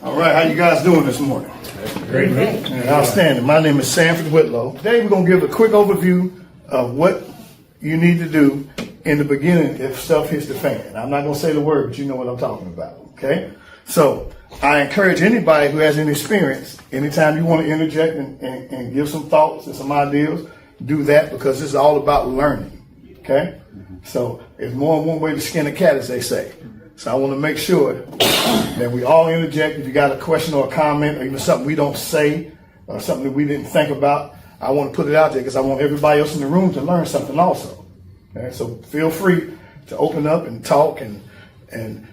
All right, how you guys doing this morning? Great. Outstanding. My name is Sanford Whitlow. Today we're going to give a quick overview of what you need to do in the beginning if stuff hits the fan. I'm not going to say the word, but you know what I'm talking about, okay? So I encourage anybody who has any experience, anytime you want to interject and give some thoughts and some ideas, do that, because this is all about learning, okay? So it's more than one way to skin a cat, as they say. So I want to make sure that we all interject. If you got a question or a comment or even something we don't say or something that we didn't think about, I want to put it out there because I want everybody else in the room to learn something also. Okay? So feel free to open up and talk, and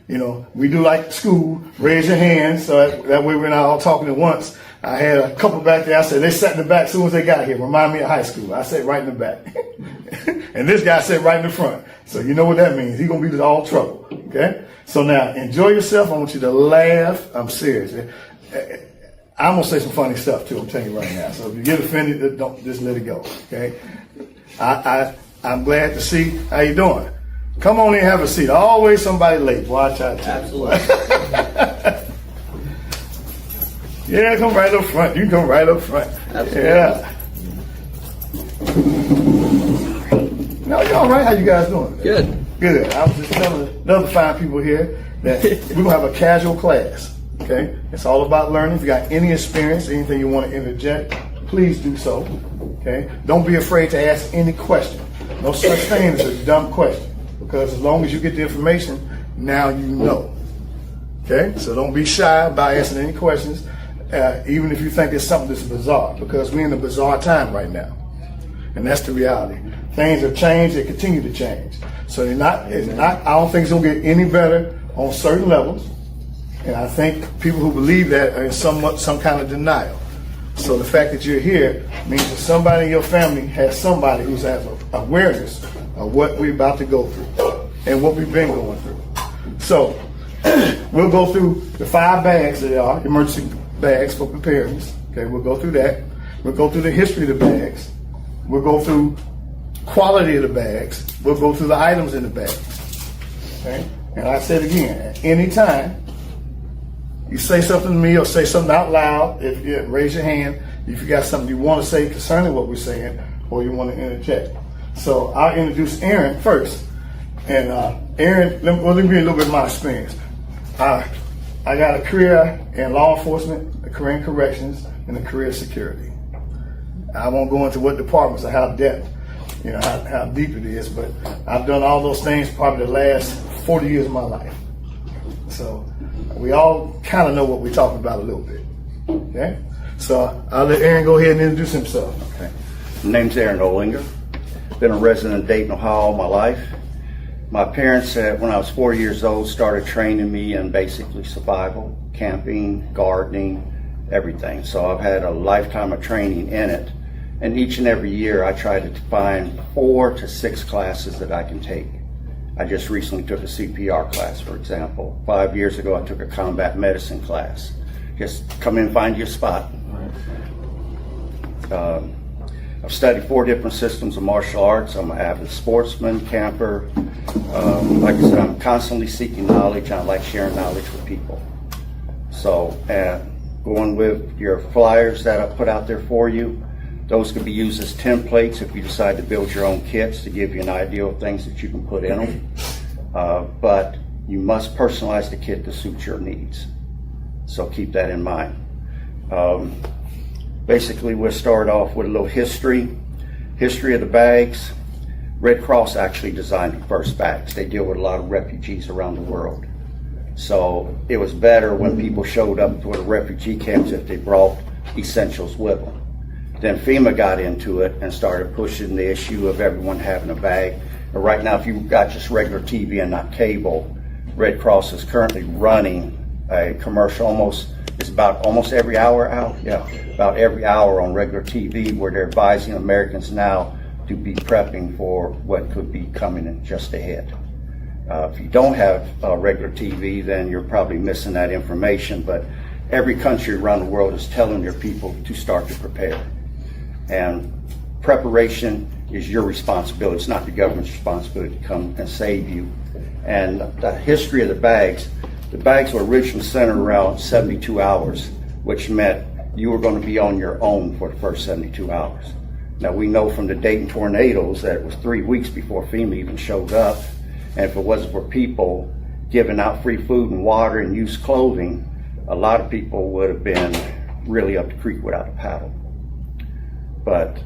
you know, we do like school, raise your hand so that way we're not all talking at once. I had a couple back there. I said they sat in the back as soon as they got here. Remind me of high school. I sat right in the back. And this guy sat right in the front. So you know what that means. He's going to be all trouble. Okay? So now enjoy yourself. I want you to laugh. I'm serious. I'm going to say some funny stuff too. I'm telling you right now. So if you get offended, don't just let it go. Okay? I'm glad to see how you doing. Come on in and have a seat. Always somebody late. Boy, I try to tell you. Absolutely. Yeah, come right up front. You can come right up front. Absolutely. Yeah. No, you all right? How you guys doing? Good. Good. I was just telling another fine people here that we're going to have a casual class, okay? It's all about learning. If you got any experience, anything you want to interject, please do so, okay? Don't be afraid to ask any question. No such thing as a dumb question, because as long as you get the information, now you know, okay? So don't be shy about asking any questions, even if you think it's something that's bizarre, because we're in a bizarre time right now. And that's the reality. Things have changed, they continue to change. So I don't think it's gonna get any better on certain levels. And I think people who believe that are in some kind of denial. So the fact that you're here means that somebody in your family has somebody who's has awareness of what we're about to go through and what we've been going through. So we'll go through the 5 bags that are emergency bags for preparedness. Okay, we'll go through that. We'll go through the history of the bags. We'll go through quality of the bags. We'll go through the items in the bags. Okay? And I said again, at any time you say something to me or say something out loud, if you raise your hand if you got something you want to say concerning what we're saying or you want to interject. So I'll introduce Aaron first. And Aaron, let me give you a little bit of my experience. I got a career in law enforcement, a career in corrections, and a career in security. I won't go into what departments or how depth, you know, how deep it is, but I've done all those things probably the last 40 years of my life. So we all kind of know what we're talking about a little bit. Okay? So I'll let Aaron go ahead and introduce himself. Okay. My name's Aaron Olinger. Been a resident of Dayton, Ohio all my life. My parents, when I was 4 years old, started training me in basically survival, camping, gardening, everything. So I've had a lifetime of training in it. And each and every year I try to find 4 to 6 classes that I can take. I just recently took a CPR class, for example. 5 years ago I took a combat medicine class. Just come in, find your spot. I've studied 4 different systems of martial arts. I'm an avid sportsman, camper. Like I said, I'm constantly seeking knowledge. I like sharing knowledge with people. So going with your flyers that I put out there for you, those could be used as templates if you decide to build your own kits to give you an idea of things that you can put in them. But you must personalize the kit to suit your needs. So keep that in mind. Basically, we'll start off with a little history of the bags. Red Cross actually designed the first bags. They deal with a lot of refugees around the world. So it was better when people showed up to the refugee camps if they brought essentials with them. Then FEMA got into it and started pushing the issue of everyone having a bag. But right now, if you've got just regular TV and not cable, Red Cross is currently running a commercial almost every hour out. Yeah, about every hour on regular TV, where they're advising Americans now to be prepping for what could be coming in just ahead. If you don't have regular TV, then you're probably missing that information. But every country around the world is telling their people to start to prepare. And preparation is your responsibility. It's not the government's responsibility to come and save you. And the history of the bags, The bags were originally centered around 72 hours, which meant you were going to be on your own for the first 72 hours. Now we know from the Dayton tornadoes that it was 3 weeks before FEMA even showed up. And if it wasn't for people giving out free food and water and used clothing, a lot of people would have been really up the creek without a paddle. But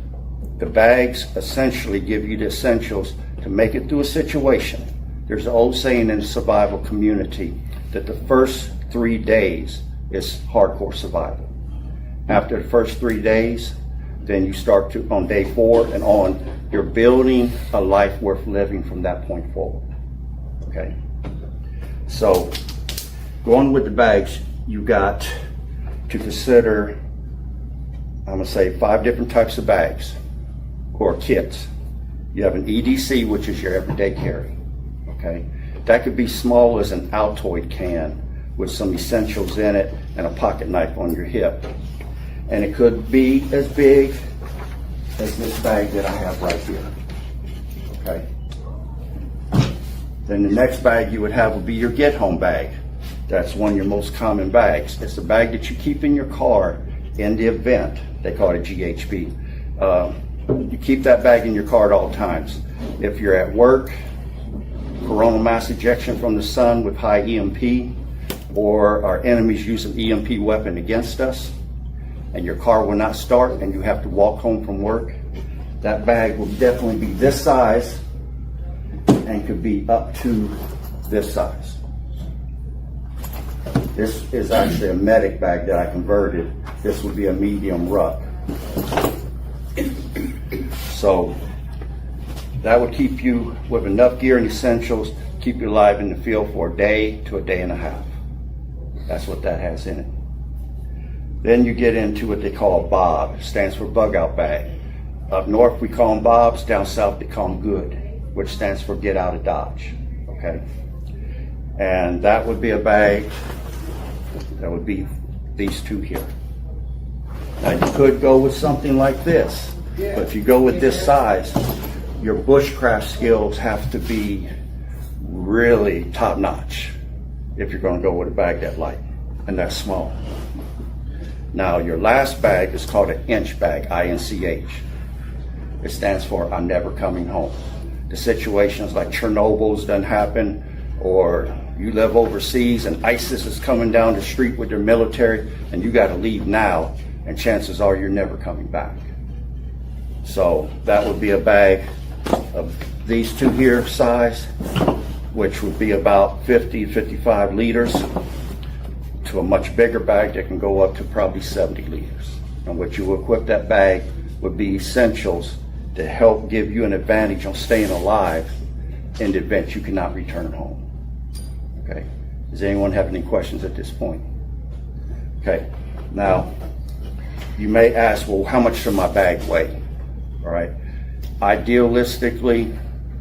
the bags essentially give you the essentials to make it through a situation. There's an old saying in the survival community that the first 3 days is hardcore survival. After the first 3 days, then you start to, on day 4 and on, you're building a life worth living from that point forward. Okay? So, going with the bags, you got to consider, I'm gonna say 5 different types of bags or kits. You have an EDC, which is your everyday carry. Okay? That could be small as an Altoid can with some essentials in it and a pocket knife on your hip. And it could be as big as this bag that I have right here. Okay? Then the next bag you would have would be your get home bag. That's one of your most common bags. It's the bag that you keep in your car in the event. They call it a GHB. You keep that bag in your car at all times. If you're at work, coronal mass ejection from the sun with high EMP, or our enemies use an EMP weapon against us, and your car will not start and you have to walk home from work, that bag will definitely be this size and could be up to this size. This is actually a medic bag that I converted. This would be a medium ruck. So that would keep you with enough gear and essentials, keep you alive in the field for a day to a day and a half. That's what that has in it. Then you get into what they call a BOB. It stands for bug out bag. Up north we call them BOBs, down south they call them GOOD, which stands for get out of Dodge. Okay? And that would be a bag that would be these two here. Now you could go with something like this, but if you go with this size, your bushcraft skills have to be really top notch if you're going to go with a bag that light and that small. Now your last bag is called an inch bag, INCH. It stands for I'm never coming home. The situations like Chernobyl's done happen, or you live overseas and ISIS is coming down the street with their military and you got to leave now, and chances are you're never coming back. So that would be a bag of these two here size, which would be about 50, 55 liters, to a much bigger bag that can go up to probably 70 liters. And what you will equip that bag would be essentials to help give you an advantage on staying alive in the event you cannot return home. Okay, does anyone have any questions at this point? Okay, now you may ask, well, how much should my bag weigh? All right, idealistically,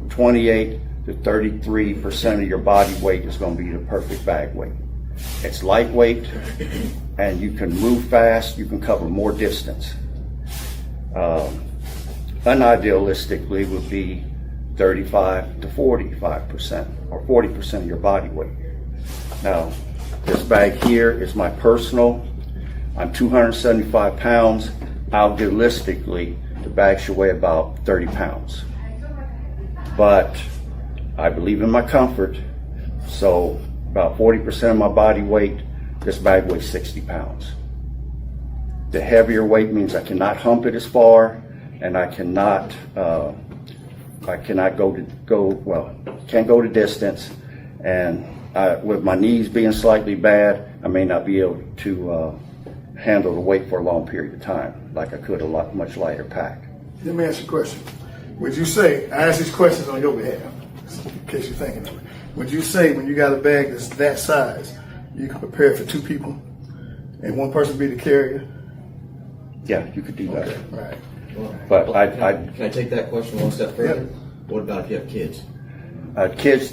28 to 33% of your body weight is going to be the perfect bag weight. It's lightweight and you can move fast, you can cover more distance. Unidealistically would be 35 to 45% or 40% of your body weight. Now, this bag here is my personal. I'm 275 pounds. Idealistically, the bag should weigh about 30 pounds. But I believe in my comfort, so about 40% of my body weight, this bag weighs 60 pounds. The heavier weight means I cannot hump it as far, and I cannot can't go the distance, and with my knees being slightly bad, I may not be able to handle the weight for a long period of time, like I could a much lighter pack. Let me ask you a question. Would you say, I ask these questions on your behalf, in case you're thinking of it. Would you say when you got a bag that's that size, you can prepare for 2 people and one person be the carrier? Yeah, you could do that. Okay, right. But Can I take that question one step further? Yeah. What about if you have kids?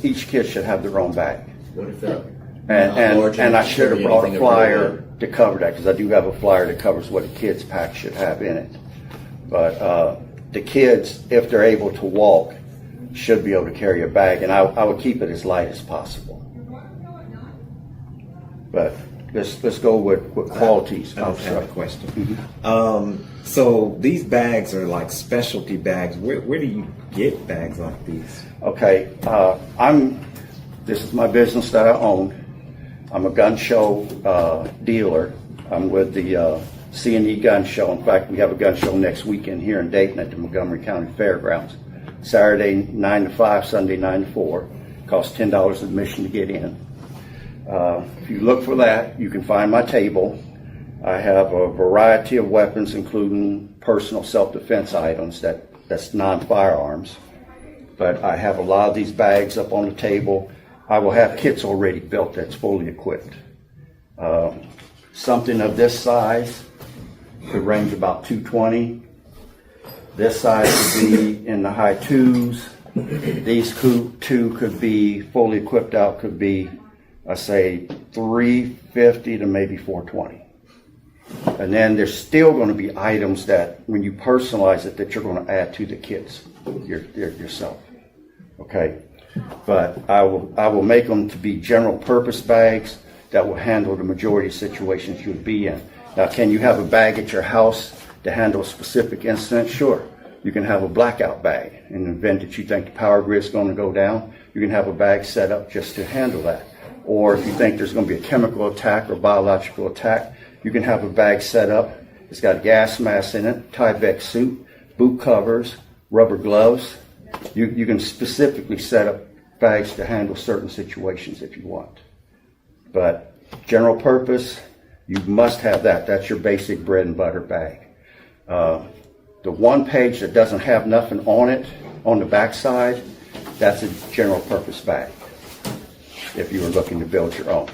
each kid should have their own bag. What if they're And I should have brought a flyer to cover that, because I do have a flyer that covers what a kid's pack should have in it. But the kids, if they're able to walk, should be able to carry a bag, and I would keep it as light as possible. But let's go with qualities. I don't have a question. Mm-hmm. So these bags are like specialty bags. Where do you get bags like these? Okay, this is my business that I own. I'm a gun show dealer. I'm with the C&E Gun Show. In fact, we have a gun show next weekend here in Dayton at the Montgomery County Fairgrounds. Saturday 9 to 5, Sunday 9 to 4. Costs $10 admission to get in. If you look for that, you can find my table. I have a variety of weapons, including personal self-defense items that's non-firearms. But I have a lot of these bags up on the table. I will have kits already built that's fully equipped. Something of this size could range about $220. This size could be in the high twos. These two could be fully equipped out, could be, I say, $350 to maybe $420. And then there's still going to be items that, when you personalize it, that you're going to add to the kits yourself. Okay, but I will make them to be general purpose bags that will handle the majority of situations you would be in. Now, can you have a bag at your house to handle a specific incident? Sure. You can have a blackout bag. In the event that you think the power grid is going to go down, you can have a bag set up just to handle that. Or if you think there's going to be a chemical attack or biological attack, you can have a bag set up. It's got a gas mask in it, Tyvek suit, boot covers, rubber gloves. You can specifically set up bags to handle certain situations if you want. But general purpose, you must have that. That's your basic bread and butter bag. The one page that doesn't have nothing on it, on the back side, that's a general purpose bag, if you were looking to build your own.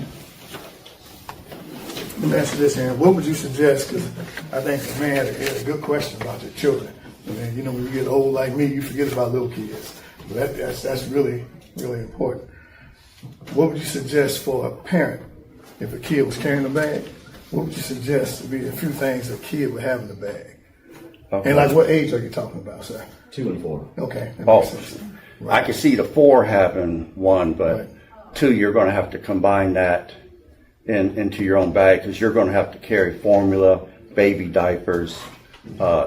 Let me ask you this, Aaron. What would you suggest? Because I think the man had a good question about your children. I mean, you know, when you get old like me, you forget about little kids. But that's really, really important. What would you suggest for a parent if a kid was carrying a bag? What would you suggest to be a few things a kid would have in the bag? Okay. And like, what age are you talking about, sir? 2 and 4. Okay. That Oh, makes sense. Right. I can see the 4 having one, but Right. 2, you're going to have to combine that into your own bag, because you're going to have to carry formula, baby diapers,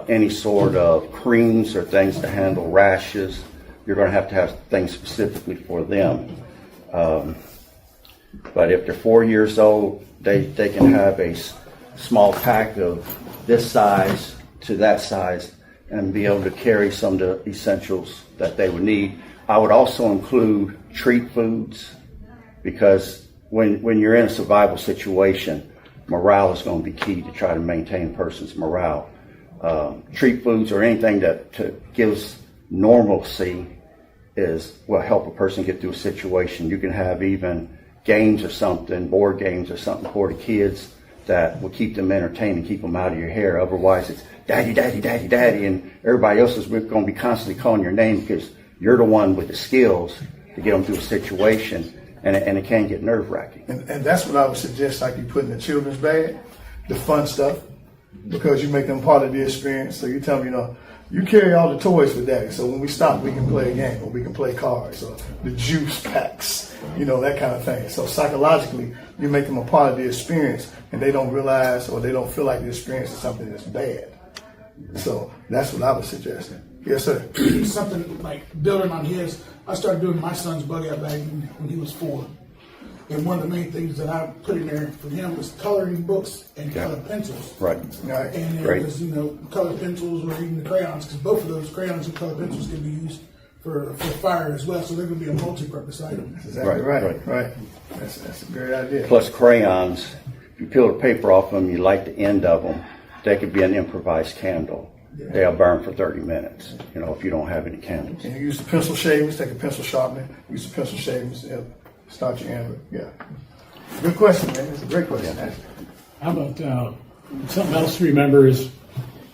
any sort of creams or things to handle rashes. You're going to have things specifically for them. But if they're 4 years old, they can have a small pack of this size to that size and be able to carry some of the essentials that they would need. I would also include treat foods, because when you're in a survival situation, morale is going to be key to try to maintain a person's morale. Treat foods or anything that gives normalcy will help a person get through a situation. You can have even games or something, board games or something for the kids that will keep them entertained and keep them out of your hair. Otherwise, it's daddy, daddy, daddy, daddy, and everybody else is going to be constantly calling your name because you're the one with the skills to get them through a situation, and it can get nerve-wracking. And that's what I would suggest, like you put in the children's bag, the fun stuff, because you make them part of the experience. So you tell them, you know, you carry all the toys for daddy, so when we stop, we can play a game, or we can play cards, or the juice packs, you know, that kind of thing. So psychologically, you make them a part of the experience, and they don't realize, or they don't feel like the experience is something that's bad. So that's what I would suggest. Yes, sir. Something like building on his, I started doing my son's bug out bag when he was 4. And one of the main things that I put in there for him was coloring books and colored pencils. Right. Right. And there Great. was, you know, colored pencils or even the crayons, because both of those crayons and colored pencils can be used for fire as well. So they're going to be a multi-purpose item. That's exactly Right. right. That's a great idea. Plus crayons, if you peel the paper off them, you light the end of them, they could be an improvised candle. They'll burn for 30 minutes, you know, if you don't have any candles. And you use the pencil shavings, take a pencil sharpener, use the pencil shavings to help start your amber. Yeah. Good question, man. It's a great question. How about something else to remember is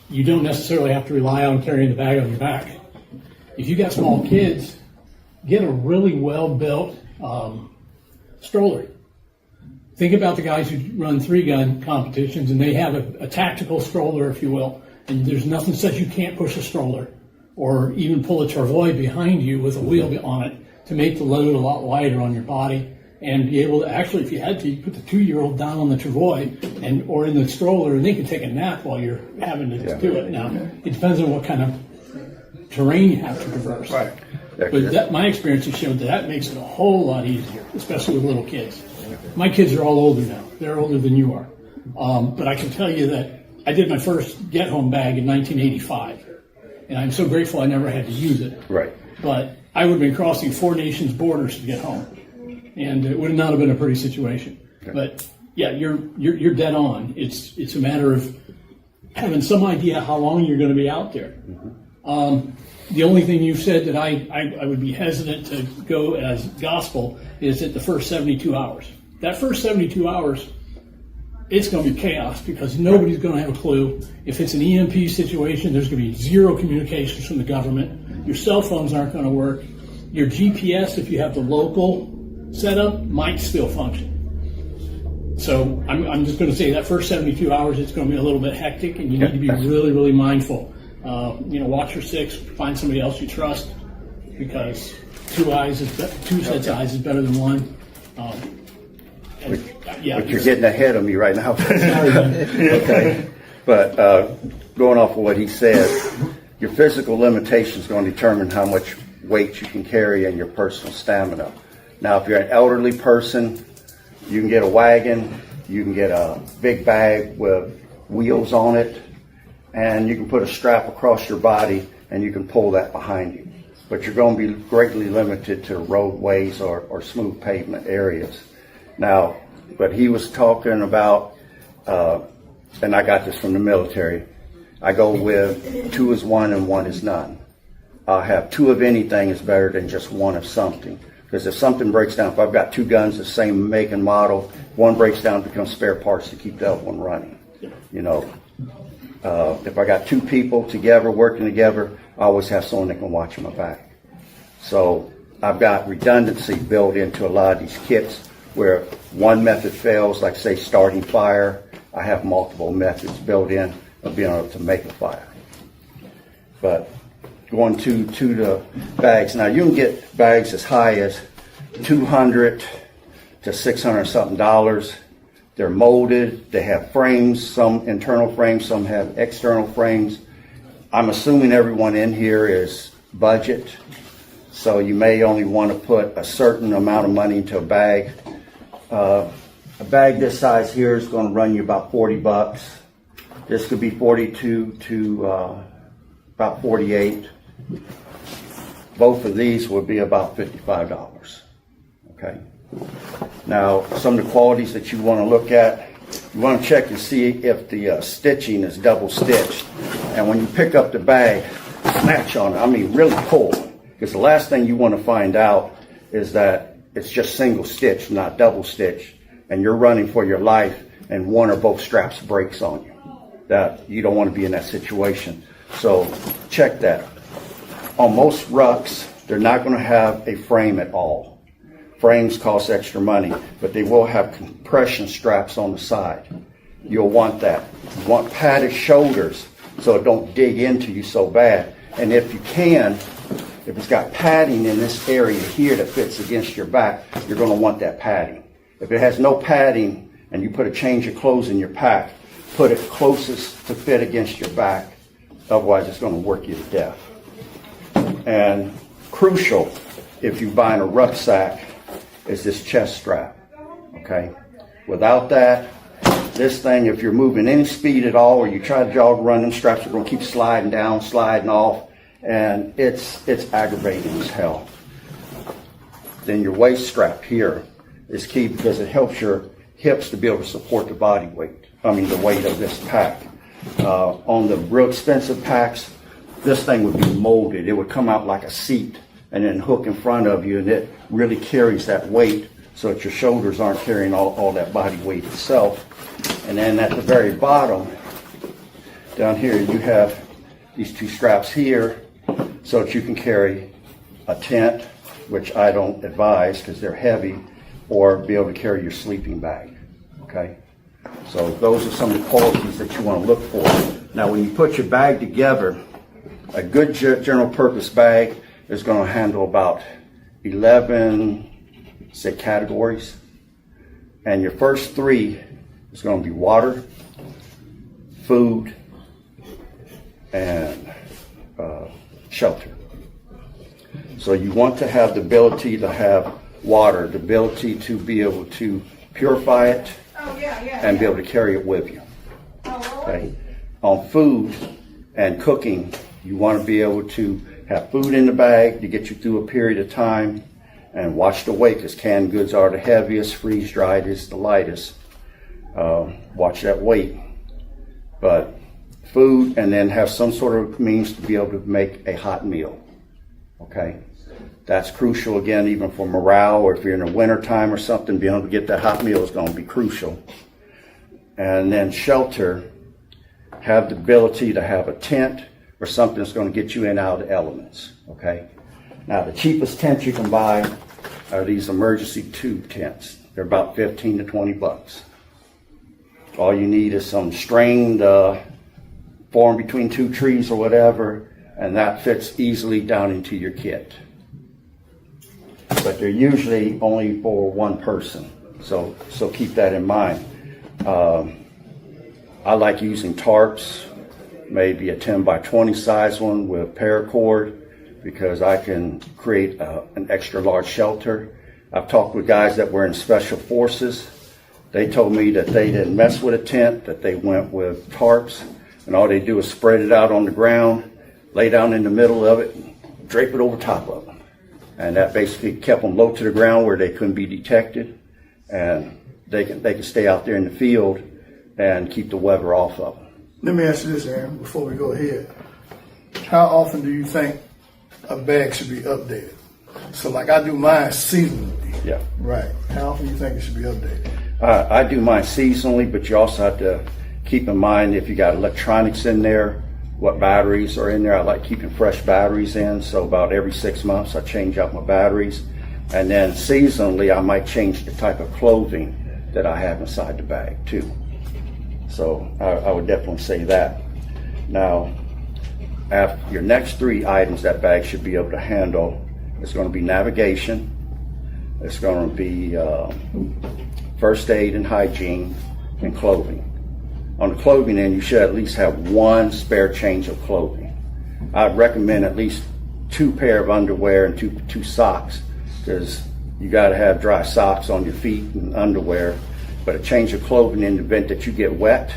you don't necessarily have to rely on carrying the bag on your back. If you got small kids, get a really well-built stroller. Think about the guys who run 3-gun competitions, and they have a tactical stroller, if you will, and there's nothing says you can't push a stroller or even pull a travois behind you with a wheel on it to make the load a lot lighter on your body and be able to actually, if you had to, you put the 2-year-old down on the travois or in the stroller, and they can take a nap while you're having to do it. Now, it depends on what kind of terrain you have to traverse. Right. But my experience has showed that makes it a whole lot easier, especially with little kids. My kids are all older now. They're older than you are. But I can tell you that I did my first get-home bag in 1985. And I'm so grateful I never had to use it. Right. But I would have been crossing 4 nations' borders to get home. And it would not have been a pretty situation. Okay. But yeah, you're dead on. It's a matter of having some idea how long you're going to be out there. Mm-hmm. The only thing you said that I would be hesitant to go as gospel is that the first 72 hours. That first 72 hours, it's going to be chaos because nobody's going to have a clue. If it's an EMP situation, there's going to be zero communications from the government. Your cell phones aren't going to work. Your GPS, if you have the local setup, might still function. So I'm just going to say that first 72 hours, it's going to be a little bit hectic, and you need to be really, really mindful. Watch your 6, find somebody else you trust, because two sets of eyes is better than one. But you're getting ahead of me right now. Okay. But going off of what he said, your physical limitation is going to determine how much weight you can carry and your personal stamina. Now, if you're an elderly person, you can get a wagon, you can get a big bag with wheels on it, and you can put a strap across your body and you can pull that behind you. But you're going to be greatly limited to roadways or smooth pavement areas. Now, but he was talking about, and I got this from the military, I go with 2 is 1 and 1 is none. I'll have 2 of anything is better than just 1 of something. Because if something breaks down, if I've got 2 guns, the same make and model, one breaks down, it becomes spare parts to keep the other one running. If I got 2 people together, working together, I always have someone that can watch my back. So I've got redundancy built into a lot of these kits where one method fails, like say starting fire, I have multiple methods built in of being able to make a fire. But going to the bags, now you can get bags as high as $200 to $600 something. They're molded, they have frames, some internal frames, some have external frames. I'm assuming everyone in here is budget, so you may only want to put a certain amount of money into a bag. A bag this size here is going to run you about $40. This could be 42 to about 48. Both of these would be about $55. Okay. Now, some of the qualities that you want to look at, you want to check and see if the stitching is double stitched. And when you pick up the bag, snatch on it. I mean, really pull. Because the last thing you want to find out is that it's just single stitch, not double stitch, and you're running for your life and one or both straps breaks on you. That you don't want to be in that situation. So check that. On most rucks, they're not going to have a frame at all. Frames cost extra money, but they will have compression straps on the side. You'll want that. You want padded shoulders so it don't dig into you so bad. And if you can, if it's got padding in this area here that fits against your back, you're going to want that padding. If it has no padding and you put a change of clothes in your pack, put it closest to fit against your back. Otherwise, it's going to work you to death. And crucial, if you're buying a rucksack, is this chest strap. Okay? Without that, this thing, if you're moving any speed at all or you try to jog, run, them straps are going to keep sliding down, sliding off, and it's aggravating as hell. Then your waist strap here is key because it helps your hips to be able to support the body weight. The weight of this pack. On the real expensive packs, this thing would be molded. It would come out like a seat and then hook in front of you, and it really carries that weight so that your shoulders aren't carrying all that body weight itself. And then at the very bottom, down here, you have these 2 straps here so that you can carry a tent, which I don't advise because they're heavy, or be able to carry your sleeping bag. Okay? So those are some of the qualities that you want to look for. Now, when you put your bag together, a good general purpose bag is going to handle about 11 say categories. And your first three is going to be water, food, and shelter. So you want to have the ability to have water, the ability to be able to purify it and be able to carry it with you. Okay. On food and cooking, you want to be able to have food in the bag to get you through a period of time, and watch the weight, because canned goods are the heaviest, freeze-dried is the lightest. Watch that weight. But food, and then have some sort of means to be able to make a hot meal. Okay? That's crucial, again, even for morale, or if you're in the winter time or something, being able to get that hot meal is going to be crucial. And then shelter, have the ability to have a tent or something that's going to get you in and out of the elements. Okay? Now, the cheapest tents you can buy are these emergency tube tents. They're about 15 to 20 bucks. All you need is some strained form between two trees or whatever, and that fits easily down into your kit. But they're usually only for one person, so keep that in mind. I like using tarps, maybe a 10 by 20 size one with paracord, because I can create an extra large shelter. I've talked with guys that were in special forces. They told me that they didn't mess with a tent, that they went with tarps, and all they do is spread it out on the ground, lay down in the middle of it, and drape it over top of them. And that basically kept them low to the ground where they couldn't be detected, and they can stay out there in the field and keep the weather off of them. Let me ask you this, Aaron, before we go ahead. How often do you think a bag should be updated? So like I do mine seasonally. Yeah. Right. How often do you think it should be updated? I do mine seasonally, but you also have to keep in mind if you got electronics in there, what batteries are in there. I like keeping fresh batteries in, so about every 6 months I change out my batteries. And then seasonally I might change the type of clothing that I have inside the bag too. So I would definitely say that. Now, after your next three items that bag should be able to handle, it's going to be navigation, it's going to be first aid and hygiene, and clothing. On the clothing end, you should at least have one spare change of clothing. I'd recommend at least 2 pair of underwear and two socks, because you got to have dry socks on your feet and underwear. But a change of clothing in the event that you get wet,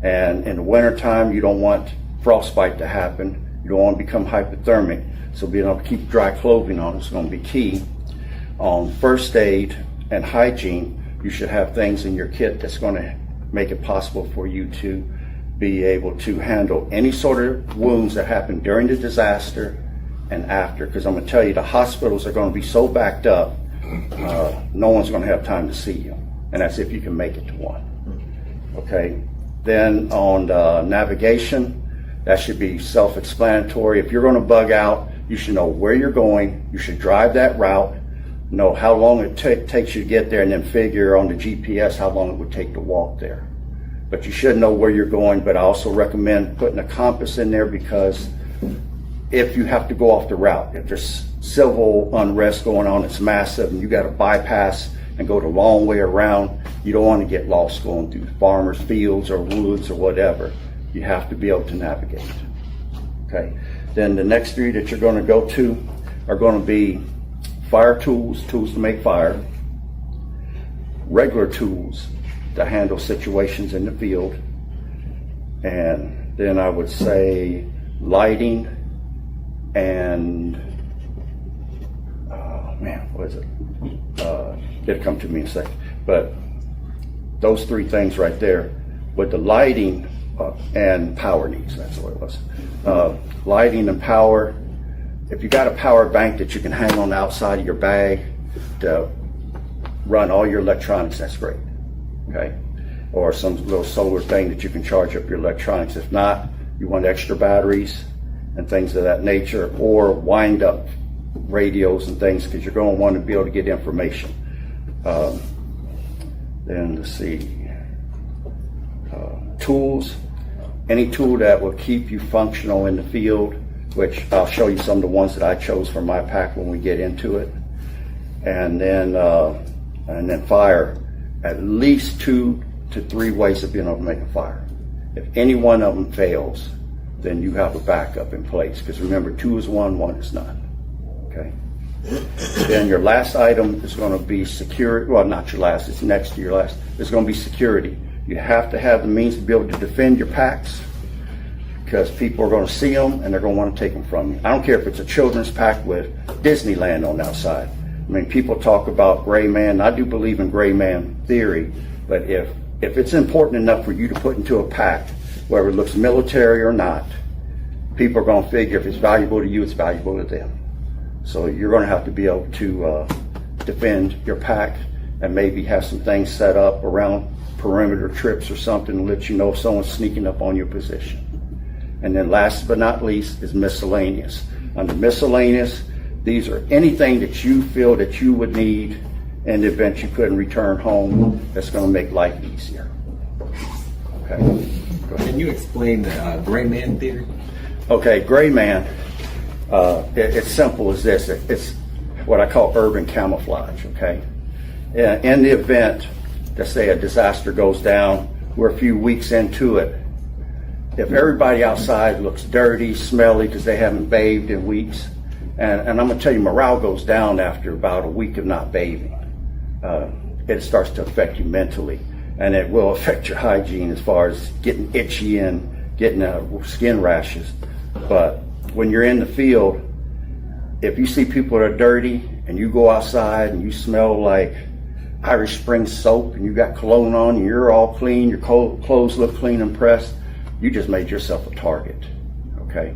and in the wintertime you don't want frostbite to happen, you don't want to become hypothermic, so being able to keep dry clothing on is going to be key. On first aid and hygiene, you should have things in your kit that's going to make it possible for you to be able to handle any sort of wounds that happen during the disaster and after, because I'm going to tell you, the hospitals are going to be so backed up, no one's going to have time to see you, and that's if you can make it to one. Okay, then on navigation, that should be self-explanatory. If you're going to bug out, you should know where you're going, you should drive that route, know how long it takes you to get there, and then figure on the GPS how long it would take to walk there. But you should know where you're going. But I also recommend putting a compass in there, because if you have to go off the route, if there's civil unrest going on, it's massive, and you got to bypass and go the long way around, you don't want to get lost going through farmers' fields or woods or whatever. You have to be able to navigate. Okay. Then the next three that you're going to go to are going to be fire tools, tools to make fire, regular tools to handle situations in the field, and then I would say lighting and, what is it? It'll come to me in a second. But those three things right there, with the lighting and power needs, that's what it was. Lighting and power. If you got a power bank that you can hang on the outside of your bag to run all your electronics, that's great, okay? Or some little solar thing that you can charge up your electronics. If not, you want extra batteries and things of that nature, or wind up radios and things, because you're going to want to be able to get information. Then let's see, tools, any tool that will keep you functional in the field, which I'll show you some of the ones that I chose for my pack when we get into it. and then fire. At least 2 to 3 ways of being able to make a fire. If any one of them fails, then you have a backup in place. Because remember, 2 is 1, 1 is none. Okay. Then your last item is going to be security. Well, not your last. It's next to your last. It's going to be security. You have to have the means to be able to defend your packs, because people are going to see them and they're going to want to take them from you. I don't care if it's a children's pack with Disneyland on the outside. I mean, people talk about gray man. I do believe in gray man theory, but if it's important enough for you to put into a pack, whether it looks military or not, people are going to figure if it's valuable to you, it's valuable to them. So you're going to have to be able to defend your pack, and maybe have some things set up around perimeter trips or something to let you know if someone's sneaking up on your position. And then last but not least is miscellaneous. Under miscellaneous, these are anything that you feel that you would need in the event you couldn't return home, that's going to make life easier. Okay. Go ahead. Can you explain the gray man theory? Okay, gray man, it's simple as this. It's what I call urban camouflage, okay? In the event that, say, a disaster goes down, we're a few weeks into it, if everybody outside looks dirty, smelly, because they haven't bathed in weeks, and I'm going to tell you, morale goes down after about a week of not bathing. It starts to affect you mentally, and it will affect your hygiene as far as getting itchy and getting skin rashes. But when you're in the field, if you see people that are dirty and you go outside and you smell like Irish Spring soap and you got cologne on and you're all clean, your clothes look clean and pressed, you just made yourself a target, okay?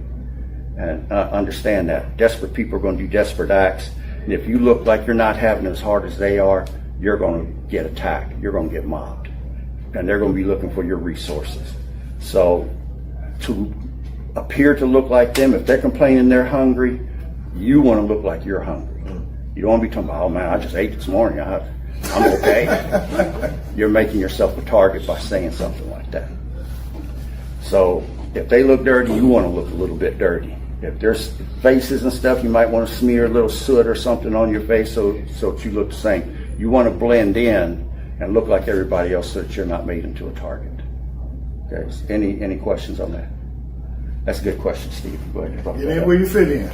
And understand that. Desperate people are going to do desperate acts. And if you look like you're not having it as hard as they are, you're going to get attacked. You're going to get mobbed. And they're going to be looking for your resources. So to appear to look like them, if they're complaining they're hungry, you want to look like you're hungry. You don't want to be talking about, oh man, I just ate this morning. I'm okay. You're making yourself a target by saying something like that. So if they look dirty, you want to look a little bit dirty. If there's faces and stuff, you might want to smear a little soot or something on your face so that you look the same. You want to blend in and look like everybody else so that you're not made into a target. Okay. Any questions on that? That's a good question, Steve. Go ahead. Get in where you fit in.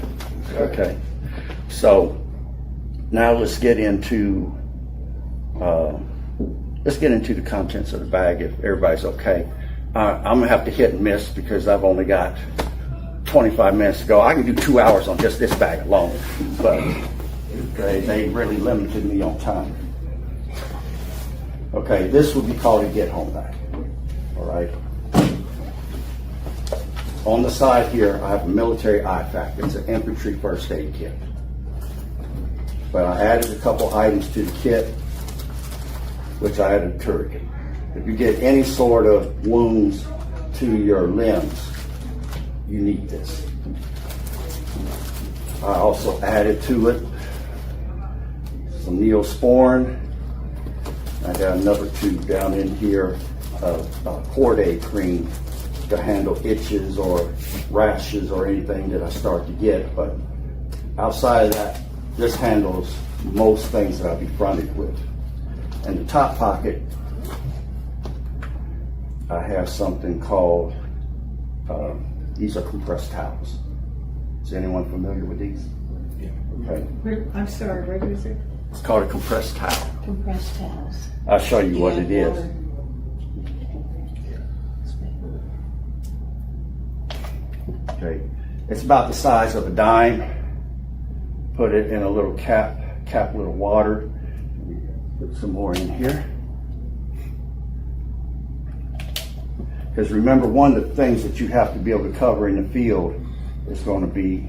Okay. So now let's get into the contents of the bag if everybody's okay. I'm gonna have to hit and miss because I've only got 25 minutes to go. I can do 2 hours on just this bag alone, but they really limited me on time. Okay, this would be called a get home bag. All right. On the side here, I have a military IFAC. It's an infantry first aid kit. But I added a couple items to the kit, which I added a tourniquet. If you get any sort of wounds to your limbs, you need this. I also added to it some Neosporin. I got another tube down in here of Cord-Aid cream to handle itches or rashes or anything that I start to get. But outside of that, this handles most things that I'll be fronted with. In the top pocket, I have something called, these are compressed towels. Is anyone familiar with these? Yeah. Okay. I'm sorry, what is it? It's called a compressed towel. Compressed towels. I'll show you what it is. Water. Okay. It's about the size of a dime. Put it in a little cap with water. Put some more in here. Because remember, one of the things that you have to be able to cover in the field is going to be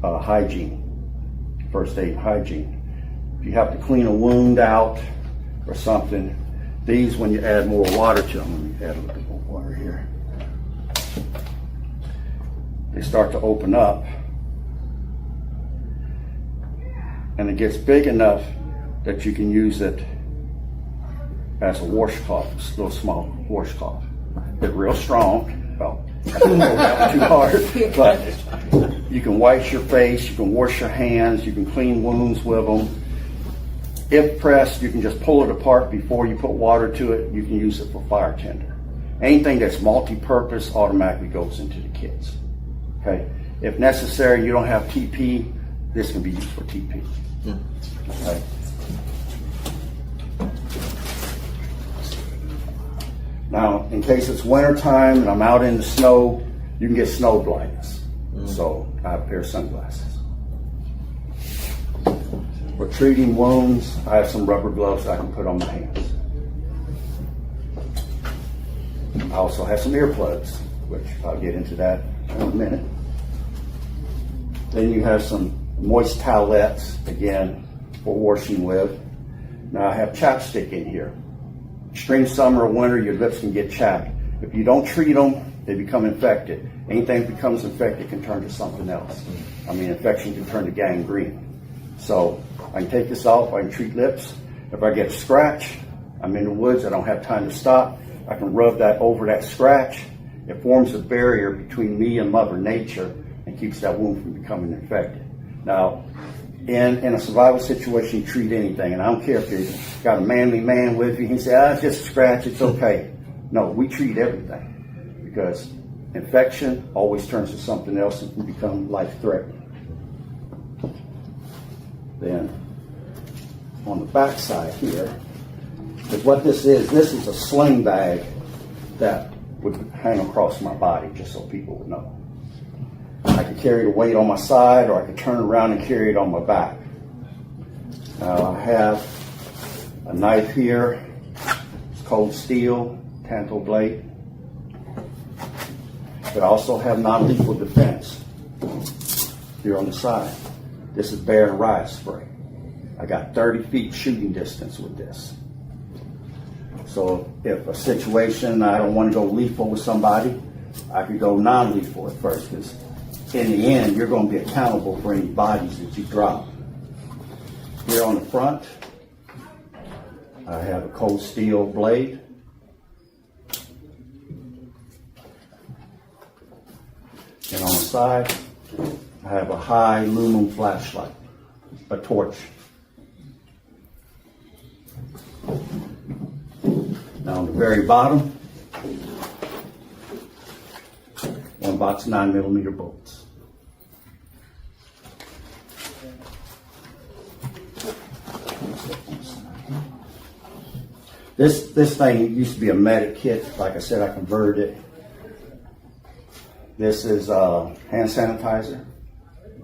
hygiene, first aid hygiene. If you have to clean a wound out or something, these, when you add more water to them, let me add a little bit more water here, they start to open up, and it gets big enough that you can use it as a washcloth, a little small washcloth. They're real strong. Well, I don't know that too hard, but you can wash your face, you can wash your hands, you can clean wounds with them. If pressed, you can just pull it apart before you put water to it. You can use it for fire tender. Anything that's multi-purpose automatically goes into the kits. Okay. If necessary, you don't have TP, this can be used for TP. Okay. Now, in case it's winter time and I'm out in the snow, you can get snow blindness. So I have a pair of sunglasses. For treating wounds, I have some rubber gloves I can put on my hands. I also have some earplugs, which I'll get into that in a minute. Then you have some moist towelettes, again, for washing with. Now I have chapstick in here. Extreme summer or winter, your lips can get chapped. If you don't treat them, they become infected. Anything that becomes infected can turn to something else. I mean, infection can turn to gangrene. So I can take this off, I can treat lips. If I get a scratch, I'm in the woods, I don't have time to stop, I can rub that over that scratch. It forms a barrier between me and Mother Nature and keeps that wound from becoming infected. Now, in a survival situation, you treat anything, and I don't care if you've got a manly man with you, he says, it's just a scratch, it's okay. No, we treat everything because infection always turns to something else and can become life-threatening. Then, on the back side here, is what this is a sling bag that would hang across my body, just so people would know. I could carry the weight on my side, or I could turn around and carry it on my back. I have a knife here. It's cold steel, tanto blade. But I also have non-lethal defense here on the side. This is bear and riot spray. I got 30 feet shooting distance with this. So if a situation, I don't want to go lethal with somebody, I could go non-lethal at first, because in the end, you're going to be accountable for any bodies that you drop. Here on the front, I have a cold steel blade. And on the side, I have a high lumen flashlight, a torch. Now on the very bottom, one box 9mm bullets. This thing used to be a medic kit. Like I said, I converted it. This is hand sanitizer.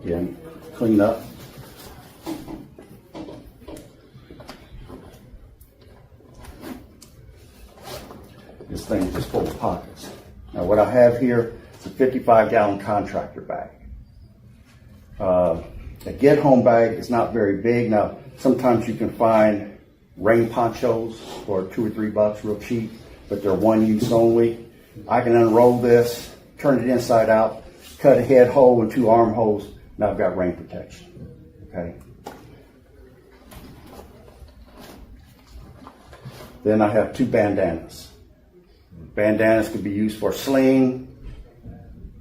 Again, clean up. This thing is just full of pockets. Now what I have here is a 55-gallon contractor bag. A get-home bag is not very big. Now sometimes you can find rain ponchos for $2 or $3 real cheap, but they're one use only. I can unroll this, turn it inside out, cut a head hole and 2 armholes. Now I've got rain protection. Okay. Then I have 2 bandanas. Bandanas could be used for a sling,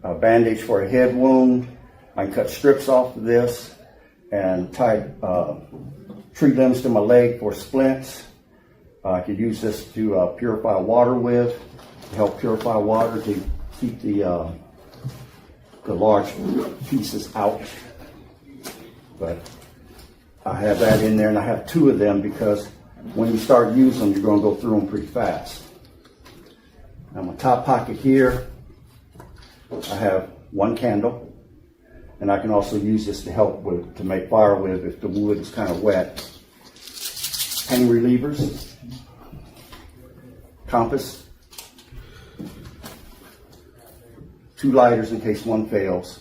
a bandage for a head wound. I can cut strips off of this and tie tree limbs to my leg for splints. I could use this to purify water with, to help purify water to keep the large pieces out. But I have that in there, and I have 2 of them because when you start using them, you're going to go through them pretty fast. Now my top pocket here, I have 1 candle. And I can also use this to help to make fire with if the wood is kind of wet. Pain relievers, compass, 2 lighters in case one fails,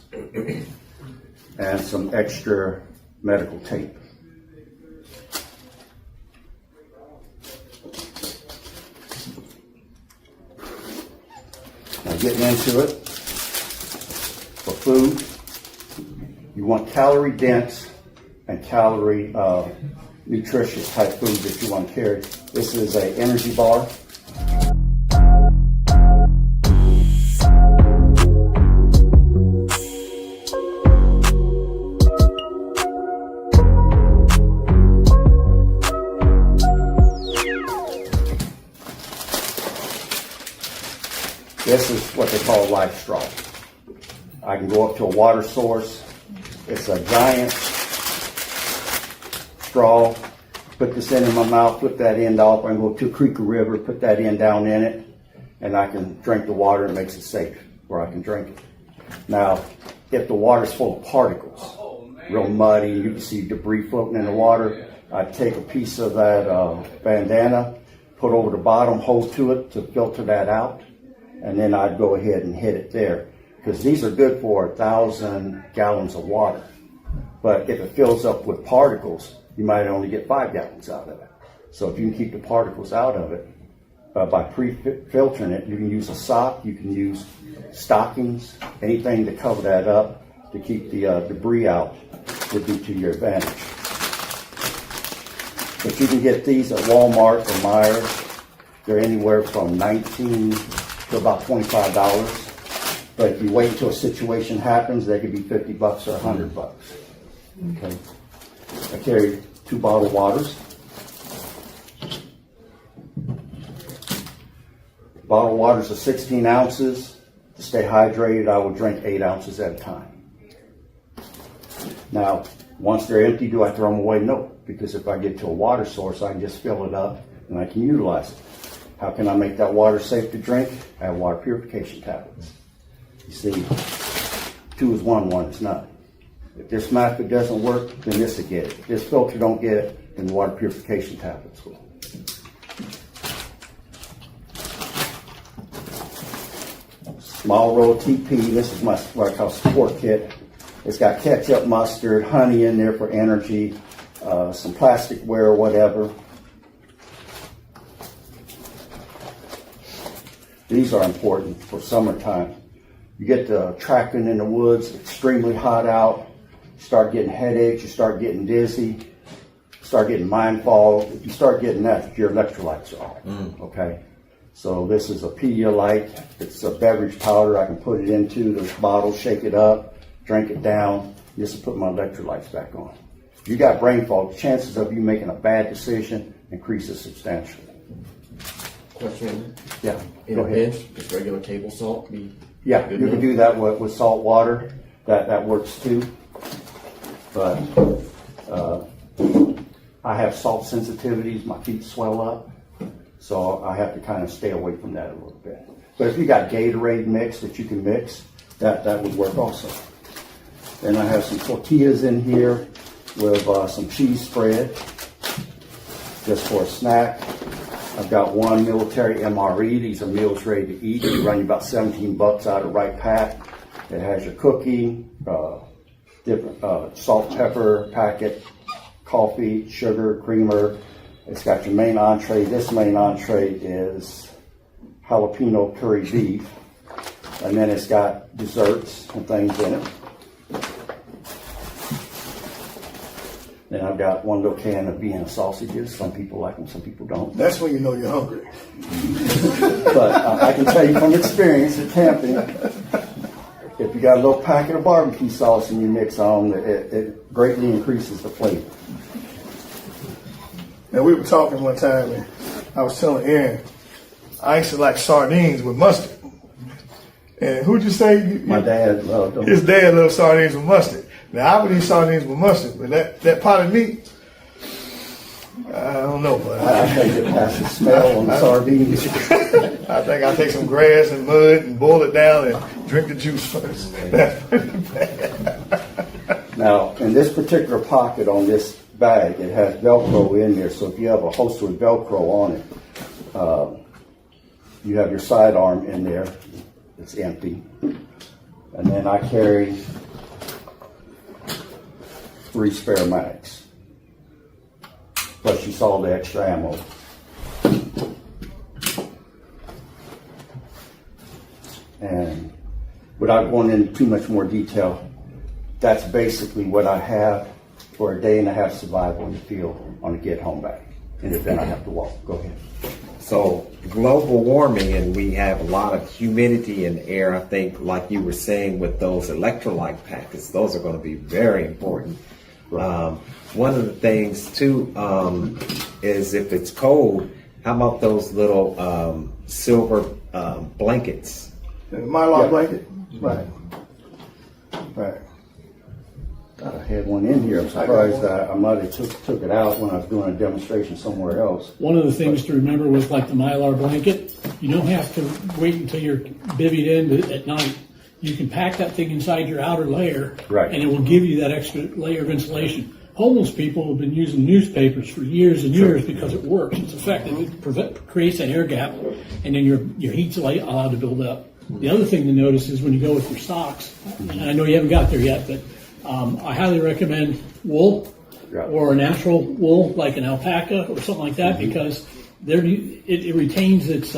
and some extra medical tape. Now getting into it, for food, you want calorie dense and calorie nutritious type food that you want to carry. This is an energy bar. This is what they call a life straw. I can go up to a water source. It's a giant straw. Put this in my mouth, put that end off. I can go to a creek or river, put that end down in it, and I can drink the water. It makes it safe where I can drink it. Now, if the water's full of particles, real muddy, you can see debris floating in the water, I'd take a piece of that bandana, put over the bottom, hold to it to filter that out, and then I'd go ahead and hit it there. Because these are good for 1,000 gallons of water. But if it fills up with particles, you might only get 5 gallons out of it. So if you can keep the particles out of it, by pre-filtering it, you can use a sock, you can use stockings, anything to cover that up to keep the debris out would be to your advantage. But you can get these at Walmart or Myers. They're anywhere from $19 to about $25. But if you wait until a situation happens, they could be $50 or $100. Okay. I carry 2 bottled waters. Bottled waters are 16 ounces. To stay hydrated, I will drink 8 ounces at a time. Now, once they're empty, do I throw them away? No, because if I get to a water source, I can just fill it up and I can utilize it. How can I make that water safe to drink? I have water purification tablets. You see, 2 is 1, 1 is none. If this method doesn't work, then this will get it. If this filter don't get it, then the water purification tablets will. Small roll of TP. This is my what I call support kit. It's got ketchup, mustard, honey in there for energy, some plasticware or whatever. These are important for summertime. You get the tracking in the woods, extremely hot out, you start getting headaches, you start getting dizzy, start getting mind fog. If you start getting that, your electrolytes are off, okay? So this is a Pedialyte. It's a beverage powder. I can put it into this bottle, shake it up, drink it down, just to put my electrolytes back on. If you got brain fog, the chances of you making a bad decision increases substantially. Question. Yeah, In go a ahead. pinch, just regular table salt be Yeah, good you can enough? do that with salt water. That works too. But I have salt sensitivities. My feet swell up. So I have to kind of stay away from that a little bit. But if you got Gatorade mix that you can mix, that would work also. Then I have some tortillas in here with some cheese spread, just for a snack. I've got 1 military MRE. These are meals ready to eat. They run you about $17 out of Right Pack. It has your cookie, different salt, pepper packet, coffee, sugar, creamer. It's got your main entree. This main entree is jalapeno curry beef. And then it's got desserts and things in it. Then I've got 1 little can of Vienna sausages. Some people like them, some people don't. That's when you know you're hungry. But I can tell you from experience at camping, if you got a little packet of barbecue sauce in your mix on, it greatly increases the flavor. And we were talking one time, and I was telling Aaron, I used to like sardines with mustard. And who'd you say? My dad loved them. His dad loved sardines with mustard. Now I would eat sardines with mustard, but that pot of meat, I don't know. But I think it passes the smell on sardines. I think I'll take some grass and mud and boil it down and drink the juice first. That's pretty bad. Now, in this particular pocket on this bag, it has Velcro in there. So if you have a holster with Velcro on it, you have your sidearm in there. It's empty. And then I carry 3 spare mags. Plus you saw the extra ammo. And without going into too much more detail, that's basically what I have for a day and a half survival in the field on a get home bag. And then I have to walk. Go ahead. So global warming, and we have a lot of humidity in the air. I think, like you were saying, with those electrolyte packets, those are going to be very important. One of the things too is if it's cold, how about those little silver blankets And the Mylar Yeah. blanket? Right. Right. Thought I had one in here. I'm surprised that I might have took it out when I was doing a demonstration somewhere else. One of the things to remember with like the Mylar blanket, you don't have to wait until you're bivvied in at night. You can pack that thing inside your outer layer, Right. and it will give you that extra layer of insulation. Homeless people have been using newspapers for years and years because it works. It's effective. It creates that air gap, and then your heat's allowed to build up. The other thing to notice is when you go with your socks, and I know you haven't got there yet, but I highly recommend wool Yeah. or a natural wool like an alpaca or something like that because it retains its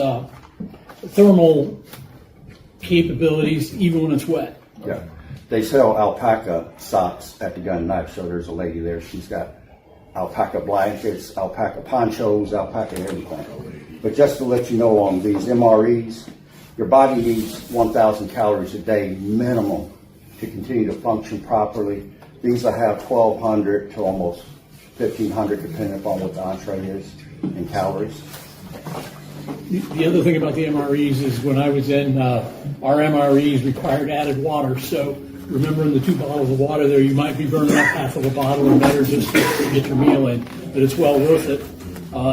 thermal capabilities even when it's wet. Yeah. They sell alpaca socks at the gun knife show. There's a lady there. She's got alpaca blankets, alpaca ponchos, alpaca everything. But just to let you know on these MREs, your body needs 1,000 calories a day minimum to continue to function properly. These will have 1,200 to almost 1,500 depending upon what the entree is in calories. The other thing about the MREs is when I was in, our MREs required added water. So remember in the 2 bottles of water there, you might be burning up half of a bottle or better just to get your meal in. But it's well worth it.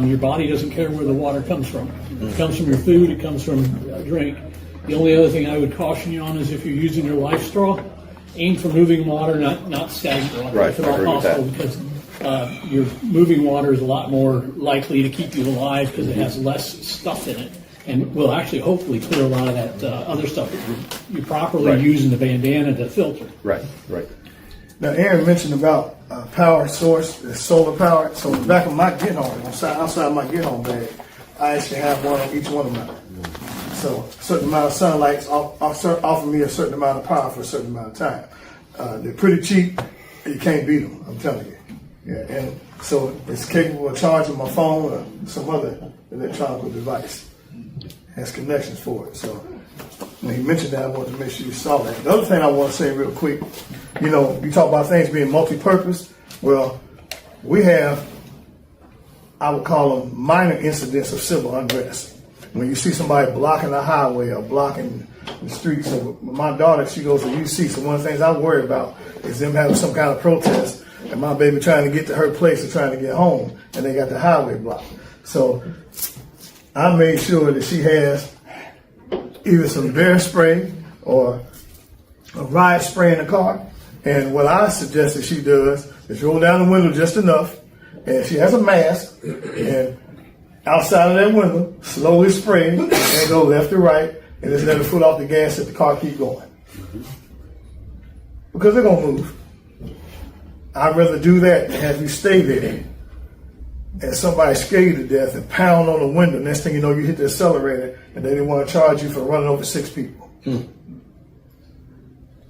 Your body doesn't care where the water comes from. It comes from your food, it comes from drink. The only other thing I would caution you on is if you're using your life straw, aim for moving water, not stagnant water. Right, if at I all agree with possible, that. because your moving water is a lot more likely to keep you alive because it has less stuff in it and will actually hopefully clear a lot of that other stuff that you're properly Right. using the bandana to filter. Right, right. Now, Aaron mentioned about power source, the solar power. So in the back of my get home, outside my get home bag, I actually have one on each one of mine. So a certain amount of sunlight offer me a certain amount of power for a certain amount of time. They're pretty cheap. You can't beat them, I'm telling you. Yeah, and so it's capable of charging my phone or some other electronic device. It has connections for it. So when he mentioned that, I wanted to make sure you saw that. The other thing I want to say real quick, you talk about things being multi-purpose. Well, we have, I would call them minor incidents of civil unrest. When you see somebody blocking the highway or blocking the streets. So my daughter, she goes to UC. So one of the things I worry about is them having some kind of protest and my baby trying to get to her place or trying to get home and they got the highway blocked. So I made sure that she has either some bear spray or a ride spray in the car. And what I suggest that she does is roll down the window just enough, and she has a mask, and outside of that window, slowly spray and go left to right, and just let her foot off the gas and the car keep going. Because they're going to move. I'd rather do that than have you stay there and somebody scare you to death and pound on the window. Next thing you know, you hit the accelerator and they didn't want to charge you for running over 6 people.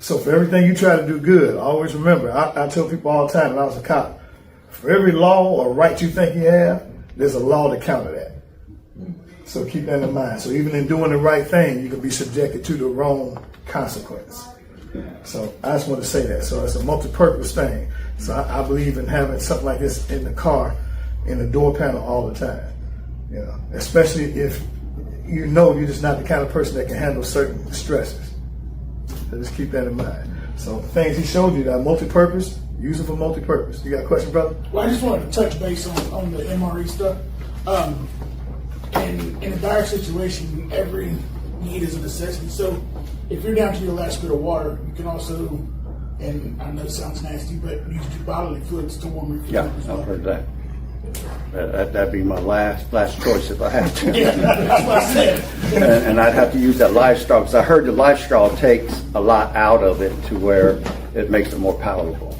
So for everything you try to do good, always remember, I tell people all the time when I was a cop, for every law or right you think you have, there's a law to counter that. So keep that in mind. So even in doing the right thing, you can be subjected to the wrong consequence. So I just want to say that. So it's a multi-purpose thing. So I believe in having something like this in the car, in the door panel all the time. Especially if you're just not the kind of person that can handle certain stresses. So just keep that in mind. So the things he showed you that are multi-purpose, use them for multi-purpose. You got a question, brother? Well, I just wanted to touch base on the MRE stuff. In a dire situation, every need is a necessity. So if you're down to your last bit of water, you can also, and I know it sounds nasty, but use your bodily fluids to warm your food. Yeah, as well. I've heard that. That'd be my last choice if I had to. Yeah, that's what I said. And I'd have to use that life straw because I heard the life straw takes a lot out of it to where it makes it more palatable.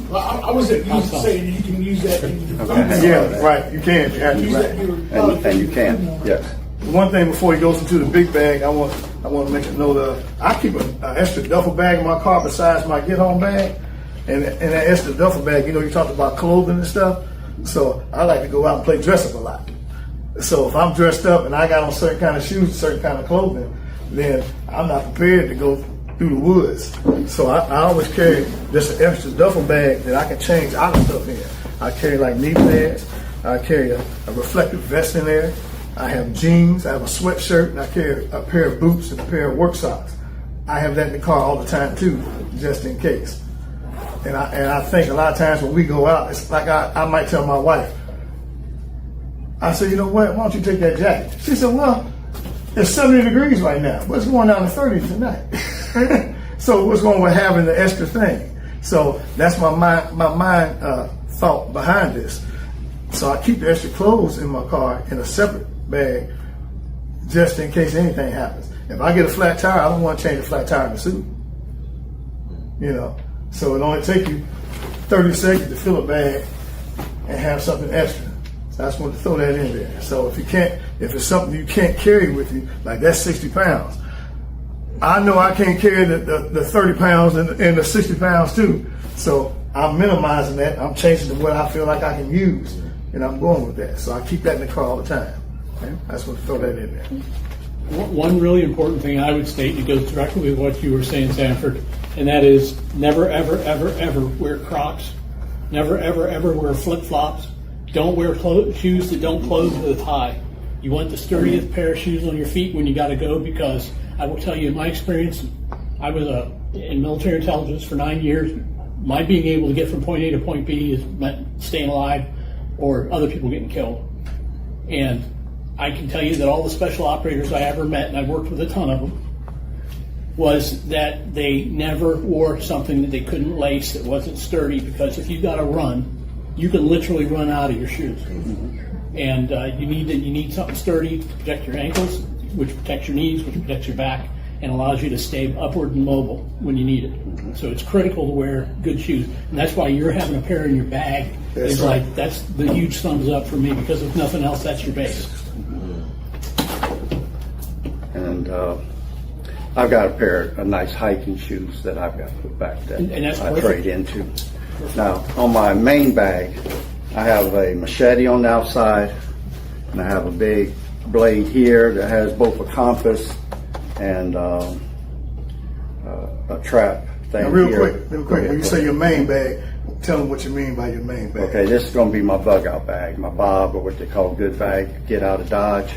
Well, I was saying you can use that in your food. Yeah, right. You can. You have to, Use right. that in your And you can, yes. One thing before he goes into the big bag, I want to make a note of. I keep an extra duffel bag in my car besides my get home bag, and that extra duffel bag. You talked about clothing and stuff. So I like to go out and play dress up a lot. So if I'm dressed up and I got on certain kind of shoes, certain kind of clothing, then I'm not prepared to go through the woods. So I always carry just an extra duffel bag that I can change out of stuff in. I carry like knee pads. I carry a reflective vest in there. I have jeans, I have a sweatshirt, and I carry a pair of boots and a pair of work socks. I have that in the car all the time too, just in case. And I think a lot of times when we go out, it's like I might tell my wife, I say, you know what, why don't you take that jacket? She said, well, it's 70 degrees right now, but it's going down to 30 tonight. So what's wrong with having the extra thing? So that's my mind thought behind this. So I keep the extra clothes in my car in a separate bag just in case anything happens. If I get a flat tire, I don't want to change a flat tire in the suit. You know, so it only take you 30 seconds to fill a bag and have something extra. So I just want to throw that in there. So if it's something you can't carry with you, like that's 60 pounds. I know I can't carry the 30 pounds and the 60 pounds too. So I'm minimizing that. I'm changing to what I feel like I can use. And I'm going with that. So I keep that in the car all the time. Okay? I just want to throw that in there. One really important thing I would state, and it goes directly with what you were saying, Sanford, and that is never, ever, ever, ever wear Crocs. Never, ever, ever wear flip-flops. Don't wear shoes that don't close to the thigh. You want the sturdiest pair of shoes on your feet when you got to go, because I will tell you, in my experience, I was in military intelligence for 9 years. My being able to get from point A to point B is meant staying alive or other people getting killed. And I can tell you that all the special operators I ever met, and I worked with a ton of them, was that they never wore something that they couldn't lace that wasn't sturdy, because if you got to run, you can literally run out of your shoes. And you need something sturdy to protect your ankles, which protects your knees, which protects your back, and allows you to stay upward and mobile when you need it. So it's critical to wear good shoes, and that's why you're having a pair in your bag. That's right. That's the huge thumbs up for me, because if nothing else, that's your base. And I've got a pair of nice hiking shoes that I've got to put back that And that's I perfect. trade into. Now, on my main bag, I have a machete on the outside, and I have a big blade here that has both a compass and a trap thing. Now, real here. quick, when you say your main bag, tell them what you mean by your main bag. Okay, this is going to be my bug out bag, my bob, or what they call good bag, get out of Dodge.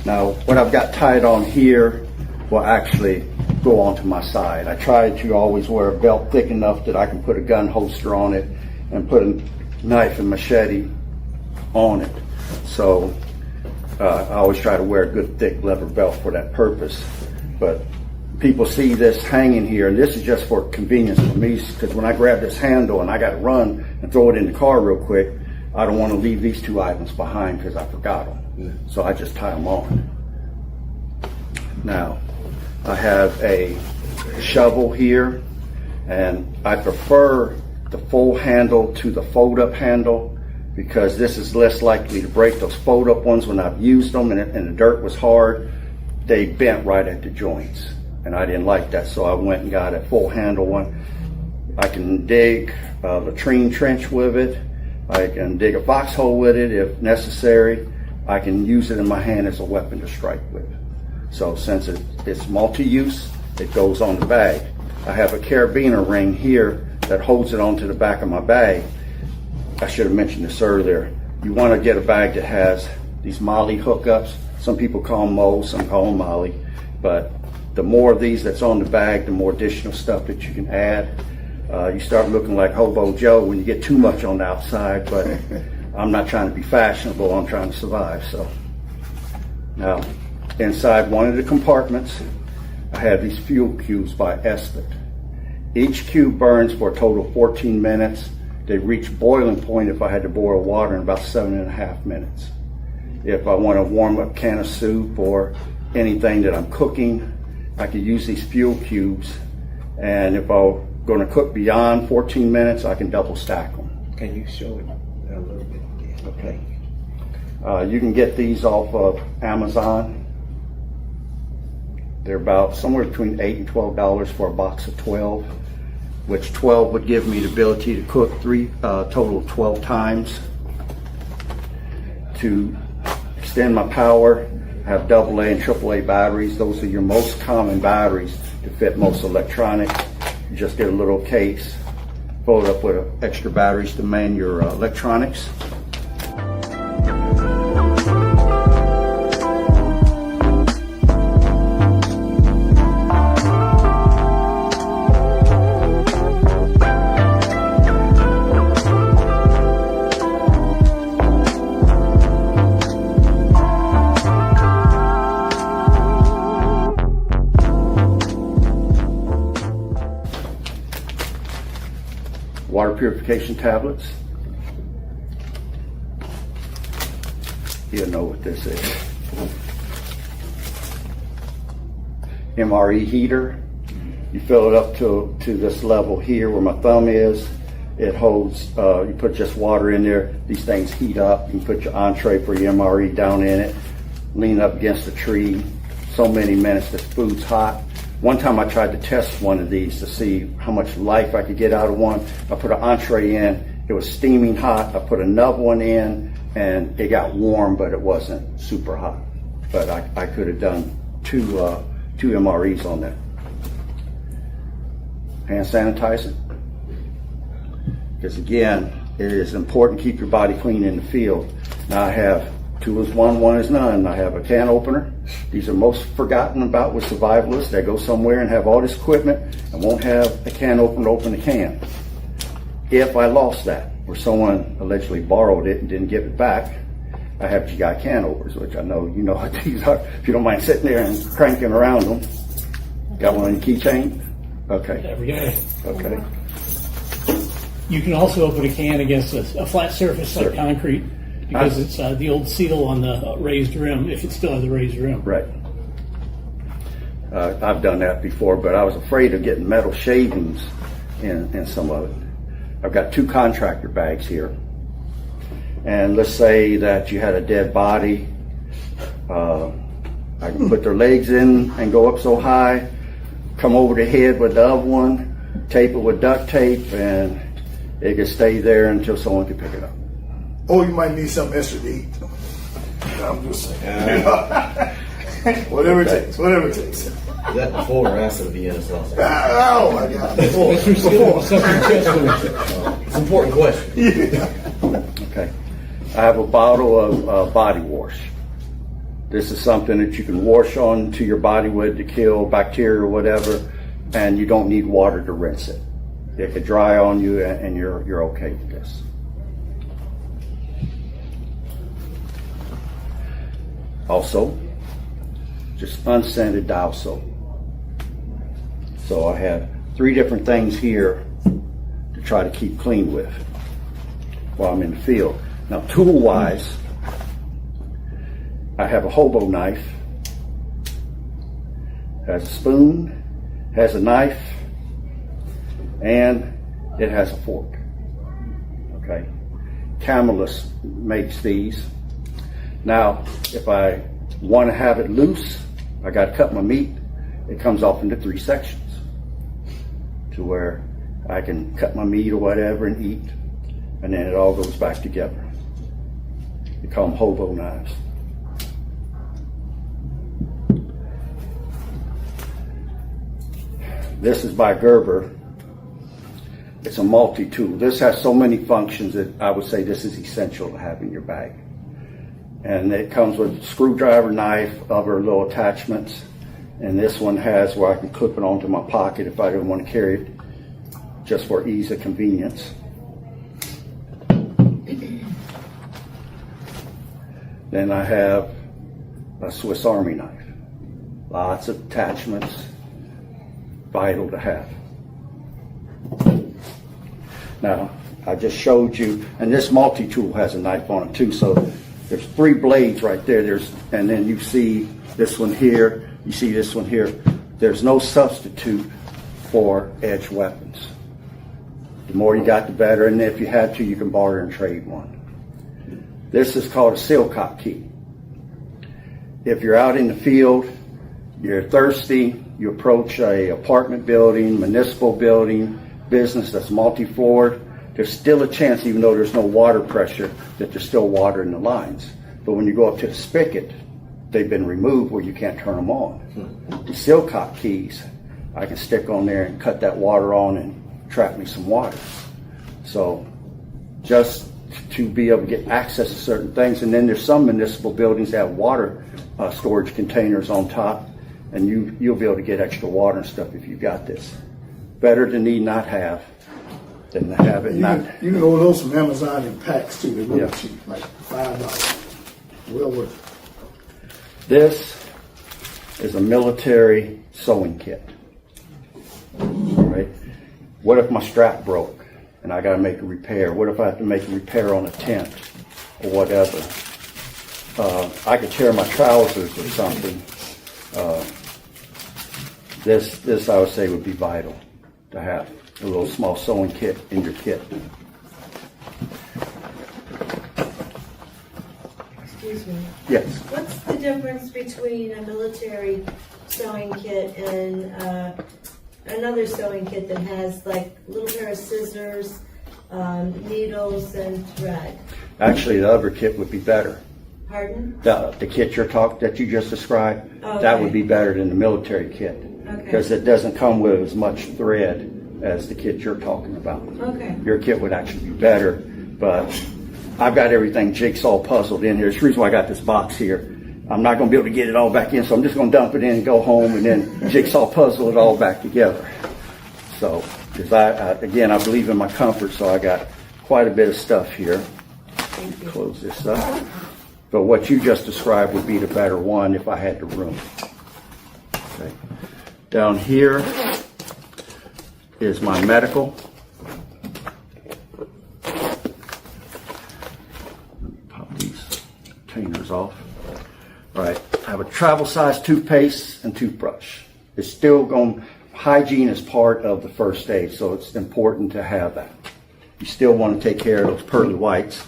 Now, what I've got tied on here will actually go onto my side. I try to always wear a belt thick enough that I can put a gun holster on it and put a knife and machete on it. So I always try to wear a good thick leather belt for that purpose. But people see this hanging here, and this is just for convenience for me, because when I grab this handle and I got to run and throw it in the car real quick, I don't want to leave these two items behind because I forgot them. So I just tie them on. Now, I have a shovel here, and I prefer the full handle to the fold-up handle, because this is less likely to break. Those fold-up ones, when I've used them and the dirt was hard, they bent right at the joints, and I didn't like that, so I went and got a full handle one. I can dig a latrine trench with it. I can dig a foxhole with it if necessary. I can use it in my hand as a weapon to strike with. So since it's multi-use, it goes on the bag. I have a carabiner ring here that holds it onto the back of my bag. I should have mentioned this earlier. You want to get a bag that has these molly hookups. Some people call them Mo, some call them molly. But the more of these that's on the bag, the more additional stuff that you can add. You start looking like Hobo Joe when you get too much on the outside, but I'm not trying to be fashionable, I'm trying to survive. So now, inside one of the compartments, I have these fuel cubes by Estet. Each cube burns for a total of 14 minutes. They reach boiling point if I had to boil water in about 7.5 minutes. If I want to warm up a can of soup or anything that I'm cooking, I could use these fuel cubes. And if I'm going to cook beyond 14 minutes, I can double stack them. Can you show it a little bit again? Okay. You can get these off of Amazon. They're about somewhere between $8 and $12 for a box of 12, which 12 would give me the ability to cook total of 12 times. To extend my power, I have AA and AAA batteries. Those are your most common batteries to fit most electronics. You just get a little case, fill it up with extra batteries to man your electronics. purification tablets. He'll know what this is. MRE heater. You fill it up to this level here where my thumb is. It holds, you put just water in there. These things heat up. You can put your entree for your MRE down in it. Lean up against a tree. So many minutes, the food's hot. One time I tried to test one of these to see how much life I could get out of one. I put an entree in. It was steaming hot. I put another one in and it got warm, but it wasn't super hot. But I could have done two MREs on that. Hand sanitizer. Because again, it is important to keep your body clean in the field. Now I have 2 is 1, 1 is none. I have a can opener. These are most forgotten about with survivalists. They go somewhere and have all this equipment and won't have a can opener to open the can. If I lost that, or someone allegedly borrowed it and didn't give it back, I have GI can openers, which I know you know what these are. If you don't mind sitting there and cranking around them. Got one on your keychain? Okay. Every day. Okay. You can also open a can against a flat surface like Sure. concrete because it's the old seal on the raised rim, if it still has a raised rim. Right. I've done that before, but I was afraid of getting metal shavings in some of it. I've got 2 contractor bags here. And let's say that you had a dead body. I can put their legs in and go up so high, come over the head with the other one, tape it with duct tape, and it can stay there until someone can pick it up. Or you might need something extra to eat. I'm just saying. Whatever it takes, whatever it takes. Is that before or after the Vienna sausage? Oh my God. That's your seal on something chest wound. It's an important question. Okay. I have a bottle of body wash. This is something that you can wash on to your body with to kill bacteria or whatever, and you don't need water to rinse it. It could dry on you and you're okay with this. Also, just unscented dial soap. So I have 3 different things here to try to keep clean with while I'm in the field. Now, tool-wise, I have a hobo knife, has a spoon, has a knife, and it has a fork. Okay, Camelus makes these. Now, if I want to have it loose, I got to cut my meat. It comes off into 3 sections to where I can cut my meat or whatever and eat, and then it all goes back together. They call them hobo knives. This is by Gerber. It's a multi-tool. This has so many functions that I would say this is essential to have in your bag. And it comes with a screwdriver, knife, other little attachments. And this one has where I can clip it onto my pocket if I didn't want to carry it, just for ease of convenience. Then I have a Swiss Army knife. Lots of attachments, vital to have. Now, I just showed you, and this multi-tool has a knife on it too, so there's 3 blades right there. And then you see this one here, you see this one here. There's no substitute for edge weapons. The more you got, the better, and if you had to, you can barter and trade one. This is called a seal cock key. If you're out in the field, you're thirsty, you approach a apartment building, municipal building, business that's multi-floored, there's still a chance, even though there's no water pressure, that there's still water in the lines. But when you go up to the spigot, they've been removed where you can't turn them on. The seal cock keys, I can stick on there and cut that water on and trap me some water. So just to be able to get access to certain things. And then there's some municipal buildings that have water storage containers on top, and you'll be able to get extra water and stuff if you've got this. Better to need not have than to have it not. You can order those from Amazon in packs too. They're really Yeah. cheap, like $5. Well worth it. This is a military sewing kit. All right. What if my strap broke and I gotta make a repair? What if I have to make a repair on a tent or whatever? I could tear my trousers or something. This I would say would be vital to have a little small sewing kit in your kit. Excuse me. Yes. What's the difference between a military sewing kit and another sewing kit that has like a little pair of scissors, needles, and thread? Actually, the other kit would be better. Pardon? The kit that you just described, Okay. that would be better than the military kit. Okay. Because it doesn't come with as much thread as the kit you're talking about. Okay. Your kit would actually be better, but I've got everything jigsaw puzzled in here. It's the reason why I got this box here. I'm not going to be able to get it all back in, so I'm just going to dump it in and go home and then jigsaw puzzle it all back together. So, because again, I believe in my comfort, so I got quite a bit of stuff here. Thank you. Close this up. But what you just described would be the better one if I had the room. Okay. Down here is my medical. Pop these containers off. All right, I have a travel size toothpaste and toothbrush. It's still hygiene is part of the first aid, so it's important to have that. You still want to take care of those pearly whites.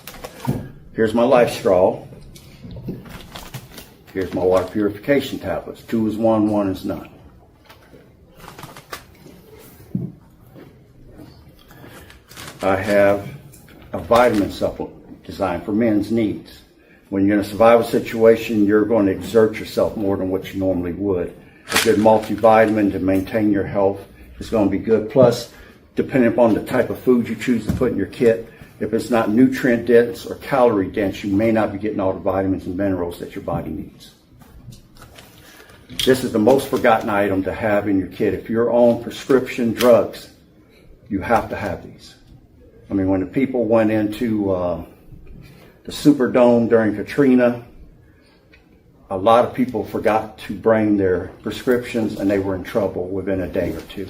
Here's my life straw. Here's my water purification tablets. 2 is 1, 1 is none. I have a vitamin supplement designed for men's needs. When you're in a survival situation, you're going to exert yourself more than what you normally would. A good multivitamin to maintain your health is going to be good. Plus, depending upon the type of food you choose to put in your kit, if it's not nutrient dense or calorie dense, you may not be getting all the vitamins and minerals that your body needs. This is the most forgotten item to have in your kit. If you're on prescription drugs, you have to have these. I mean, when the people went into the Superdome during Katrina, a lot of people forgot to bring their prescriptions and they were in trouble within a day or two.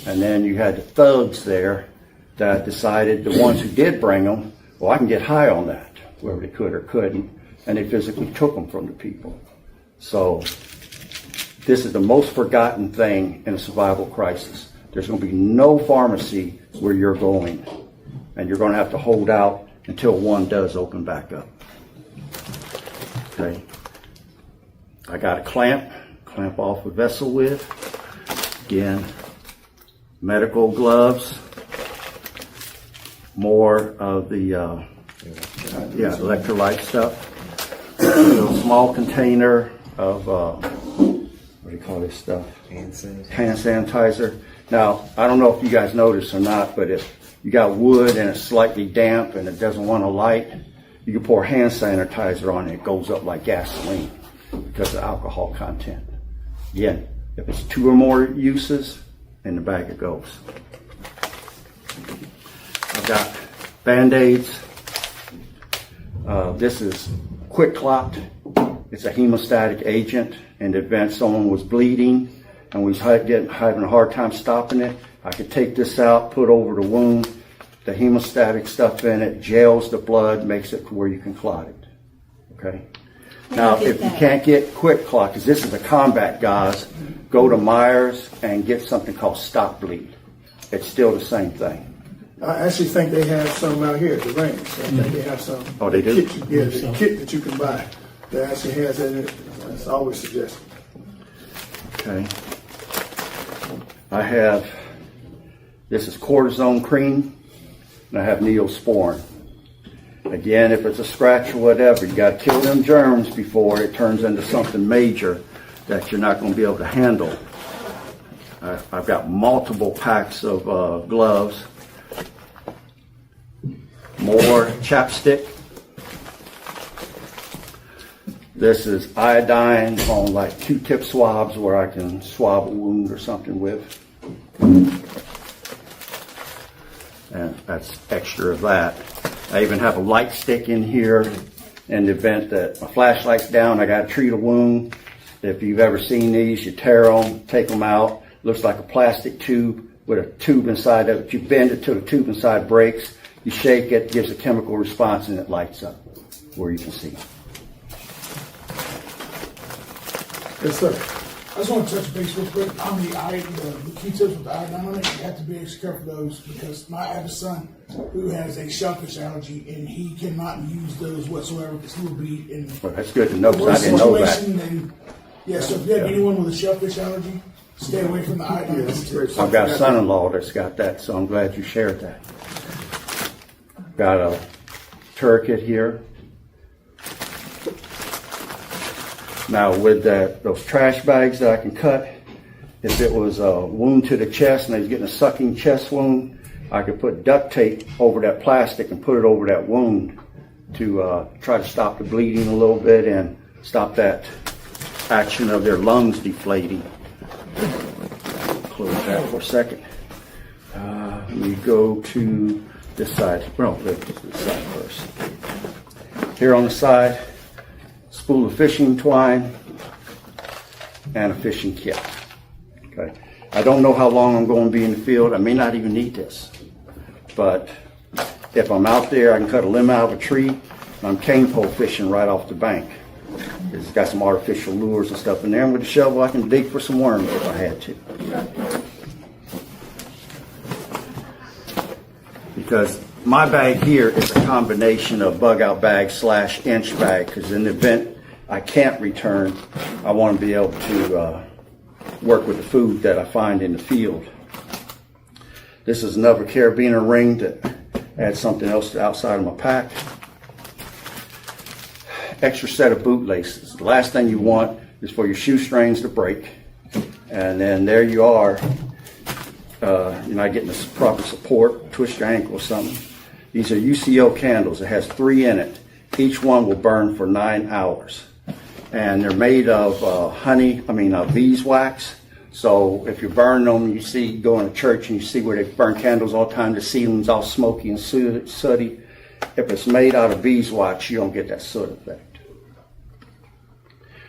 And then you had the thugs there that decided, the ones who did bring them, well, I can get high on that, whether they could or couldn't, and they physically took them from the people. So this is the most forgotten thing in a survival crisis. There's going to be no pharmacy where you're going, and you're going to have to hold out until one does open back up. Okay. I got a clamp off a vessel with. Again, medical gloves. More of the electrolyte stuff. A little small container of what do you call this stuff? Hand sanitizer. Hand sanitizer. Now, I don't know if you guys notice or not, but if you got wood and it's slightly damp and it doesn't want to light, you can pour hand sanitizer on it. It goes up like gasoline because of alcohol content. Again, if it's 2 or more uses, in the bag it goes. I've got Band-Aids. This is quick clot. It's a hemostatic agent. In the event someone was bleeding and was having a hard time stopping it, I could take this out, put over the wound, the hemostatic stuff in it, gels the blood, makes it where you can clot it. Okay? Now, if you can't get quick clot, because this is a combat gauze, go to Myers and get something called stop bleed. It's still the same thing. I actually think they have some out here at the range. I think they have some. Oh, they do? Kit, the kit that you can buy that actually has that in it. That's always suggested. Okay. I have, this is cortisone cream, and I have Neosporin. Again, if it's a scratch or whatever, you got to kill them germs before it turns into something major that you're not going to be able to handle. I've got multiple packs of gloves, more chapstick. This is iodine on like Q-tip swabs where I can swab a wound or something with. And that's extra of that. I even have a light stick in here in the event that my flashlight's down, I got to treat a wound. If you've ever seen these, you tear them, take them out. Looks like a plastic tube. with a tube inside of it. You bend it till the tube inside breaks. You shake it, gives a chemical response, and it lights up where you can see. Yes, sir. I just want to touch base real quick on the key tips with the iodine on it. You have to be extra careful of those because I have a son who has a shellfish allergy and he cannot use those whatsoever because he will be in Well, that's good to know, the because I worst didn't know that. situation. And yeah, so if you have anyone with a shellfish allergy, stay away from the iodine. Yes, great. I've got a son-in-law that's got that, so I'm glad you shared that. Got a tourniquet here. Now with those trash bags that I can cut, if it was a wound to the chest and they was getting a sucking chest wound, I could put duct tape over that plastic and put it over that wound to try to stop the bleeding a little bit and stop that action of their lungs deflating. Close that for a second. Let me go to this side. Well, let's do this side first. Here on the side, spool of fishing twine and a fishing kit. Okay. I don't know how long I'm going to be in the field. I may not even need this. But if I'm out there, I can cut a limb out of a tree, and I'm cane pole fishing right off the bank. It's got some artificial lures and stuff in there, and with the shovel I can dig for some worms if I had to. Because my bag here is a combination of bug out bag / inch bag, because in the event I can't return, I want to be able to work with the food that I find in the field. This is another carabiner ring to add something else to outside of my pack. Extra set of boot laces. The last thing you want is for your shoestrings to break. And then there you are. You're not getting the proper support, twist your ankle or something. These are UCO candles. It has 3 in it. Each one will burn for 9 hours. And they're made of beeswax. So if you burn them, you see, go in a church and you see where they burn candles all the time, the ceiling's all smoky and sooty. If it's made out of beeswax, you don't get that soot effect.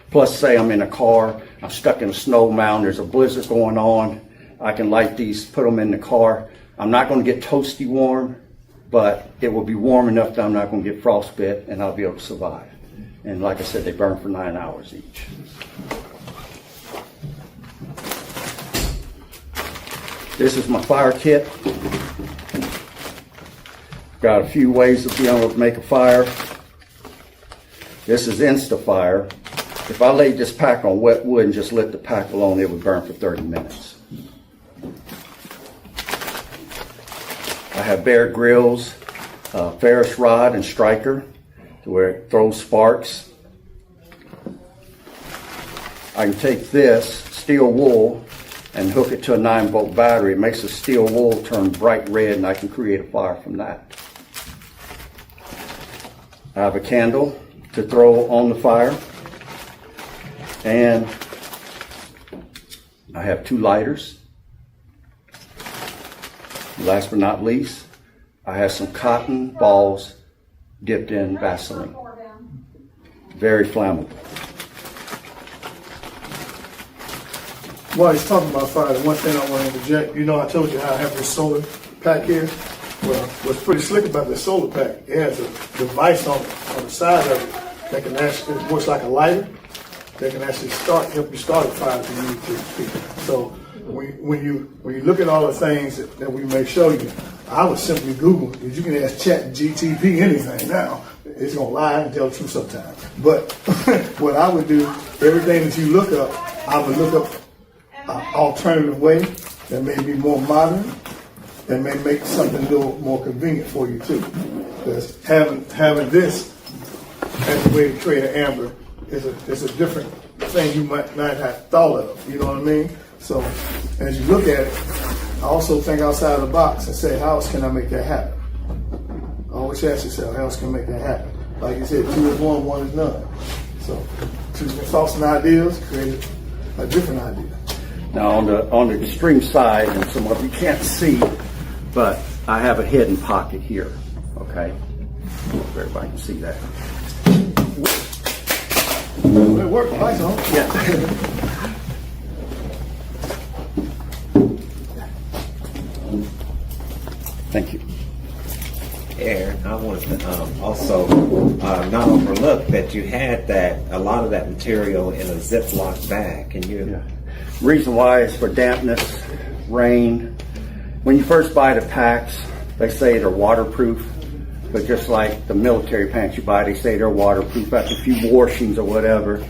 Plus, say I'm in a car, I'm stuck in a snow mountain, there's a blizzard going on, I can light these, put them in the car. I'm not going to get toasty warm, but it will be warm enough that I'm not going to get frostbite and I'll be able to survive. And like I said, they burn for 9 hours each. This is my fire kit. Got a few ways to be able to make a fire. This is Instafire. If I laid this pack on wet wood and just let the pack alone, it would burn for 30 minutes. I have Bear Grylls, Ferris rod and striker to where it throws sparks. I can take this steel wool and hook it to a 9-volt battery. It makes the steel wool turn bright red and I can create a fire from that. I have a candle to throw on the fire. And I have 2 lighters. Last but not least, I have some cotton balls dipped in Vaseline. Very flammable. While he's talking about fire, the one thing I want to interject, you know, I told you how I have this solar pack here. Well, what's pretty slick about this solar pack, it has a device on the side of it that can actually, it works like a lighter. They can actually help you start a fire if you need to. So when you look at all the things that we may show you, I would simply Google, because you can ask Chat GTP anything now. It's gonna lie and tell the truth sometimes. But what I would do, everything that you look up, I would look up an alternative way that may be more modern, that may make something a little more convenient for you too. Because having this as a way to create an amber is a different thing you might not have thought of. You know what I mean? So as you look at it, I also think outside the box and say, how else can I make that happen? Always ask yourself, how else can I make that happen? Like you said, 2 is 1, 1 is none. So 2 thoughts and ideas create a different idea. Now on the extreme side, and some of you can't see, but I have a hidden pocket here. Okay, if everybody can see that. It worked, lights on. Yeah. also not overlook that you had a lot of that material in a Ziploc bag. Can you? Yeah. Reason why is for dampness, rain. When you first buy the packs, they say they're waterproof, but just like the military pants you buy, they say they're waterproof. After a few washings or whatever,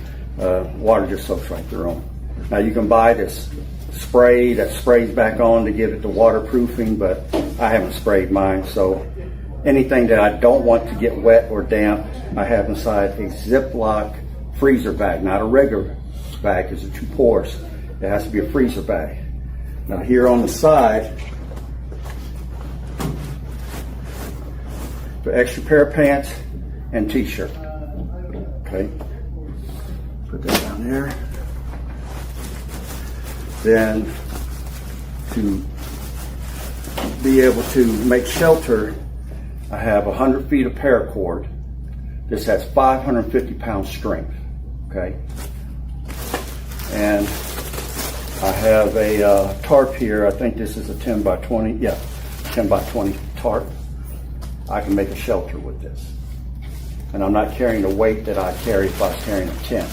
water just soaks right through them. Now you can buy this spray that sprays back on to give it the waterproofing, but I haven't sprayed mine, so anything that I don't want to get wet or damp, I have inside a Ziploc freezer bag, not a regular bag because it's too porous. It has to be a freezer bag. Now here on the side, the extra pair of pants and t-shirt. Okay, put that down there. Then to be able to make shelter, I have 100 feet of paracord. This has 550 pound strength, okay? And I have a tarp here. I think this is a 10 by 20, yeah, 10 by 20 tarp. I can make a shelter with this. And I'm not carrying the weight that I carry if I was carrying a tent.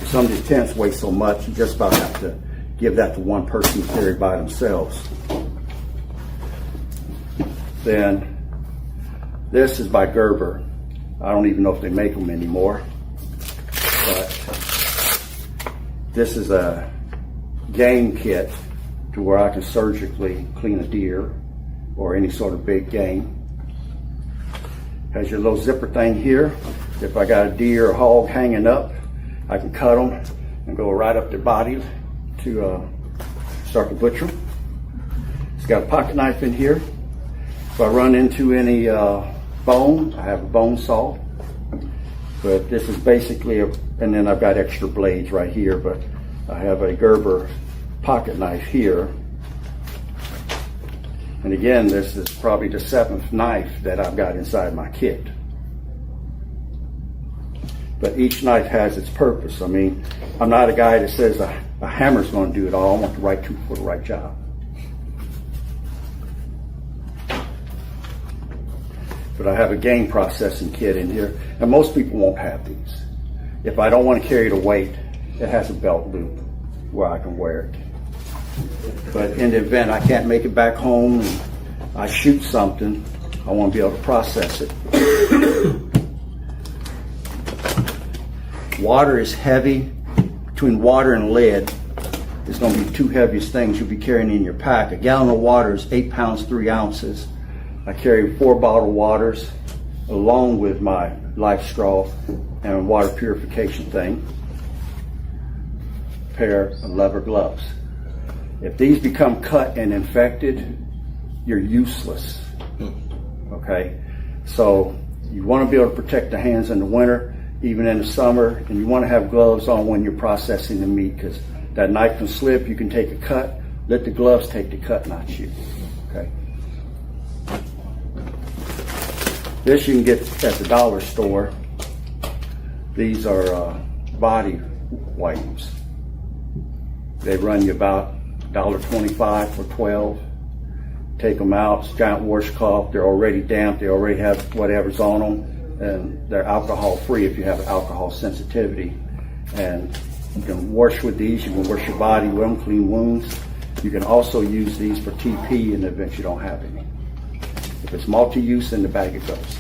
Some of these tents weigh so much, you just about have to give that to one person to carry by themselves. Then this is by Gerber. I don't even know if they make them anymore, but this is a game kit to where I can surgically clean a deer or any sort of big game. Has your little zipper thing here. If I got a deer or hog hanging up, I can cut them and go right up their body to start to butcher them. It's got a pocket knife in here. If I run into any bone, I have a bone saw. But this is basically and then I've got extra blades right here, but I have a Gerber pocket knife here. And again, this is probably the 7th knife that I've got inside my kit. But each knife has its purpose. I mean, I'm not a guy that says a hammer's going to do it all. I want the right tool for the right job. But I have a game processing kit in here, and most people won't have these. If I don't want to carry the weight, it has a belt loop where I can wear it. But in the event I can't make it back home and I shoot something, I want to be able to process it. Water is heavy. Between water and lead, it's going to be the two heaviest things you'll be carrying in your pack. A gallon of water is 8 pounds, 3 ounces. I carry 4 bottled waters along with my life straw and a water purification thing. A pair of leather gloves. If these become cut and infected, you're useless. Okay? So you want to be able to protect the hands in the winter, even in the summer, and you want to have gloves on when you're processing the meat because that knife can slip, you can take a cut, let the gloves take the cut, not you. Okay? This you can get at the dollar store. These are body wipes. They run you about $1.25 for 12. Take them out, it's giant washcloth. They're already damp. They already have whatever's on them, and they're alcohol free if you have alcohol sensitivity. And you can wash with these. You can wash your body with them, clean wounds. You can also use these for TP in the event you don't have any. If it's multi-use, in the bag it goes.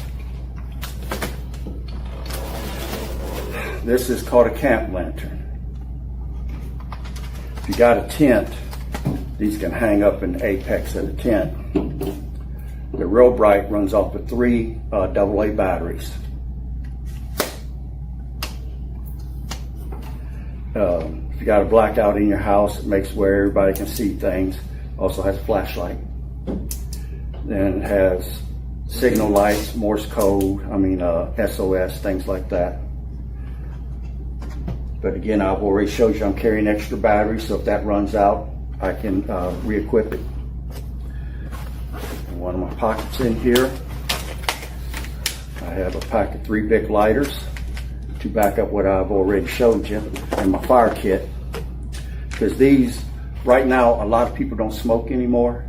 This is called a camp lantern. If you got a tent, these can hang up in the apex of the tent. They're real bright, runs off of 3 AA batteries. If you got a blackout in your house, it makes where everybody can see things. Also has a flashlight. Then it has signal lights, Morse code, SOS, things like that. But again, I've already showed you I'm carrying extra batteries, so if that runs out, I can re-equip it. In one of my pockets in here, I have a pack of 3 big lighters to back up what I've already showed you, and my fire kit. Because these, right now, a lot of people don't smoke anymore,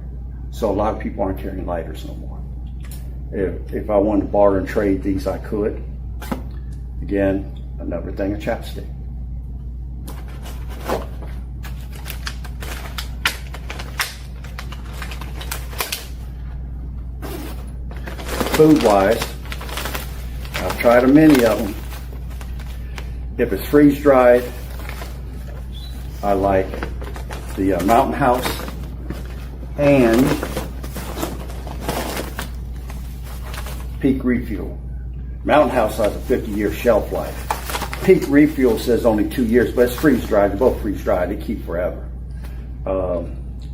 so a lot of people aren't carrying lighters no more. If I wanted to barter and trade these, I could. Again, another thing of chapstick. Food-wise, I've tried many of them. If it's freeze-dried, I like the Mountain House and Peak Refuel. Mountain House has a 50-year shelf life. Peak Refuel says only 2 years, but it's freeze-dried. They're both freeze-dried. They keep forever.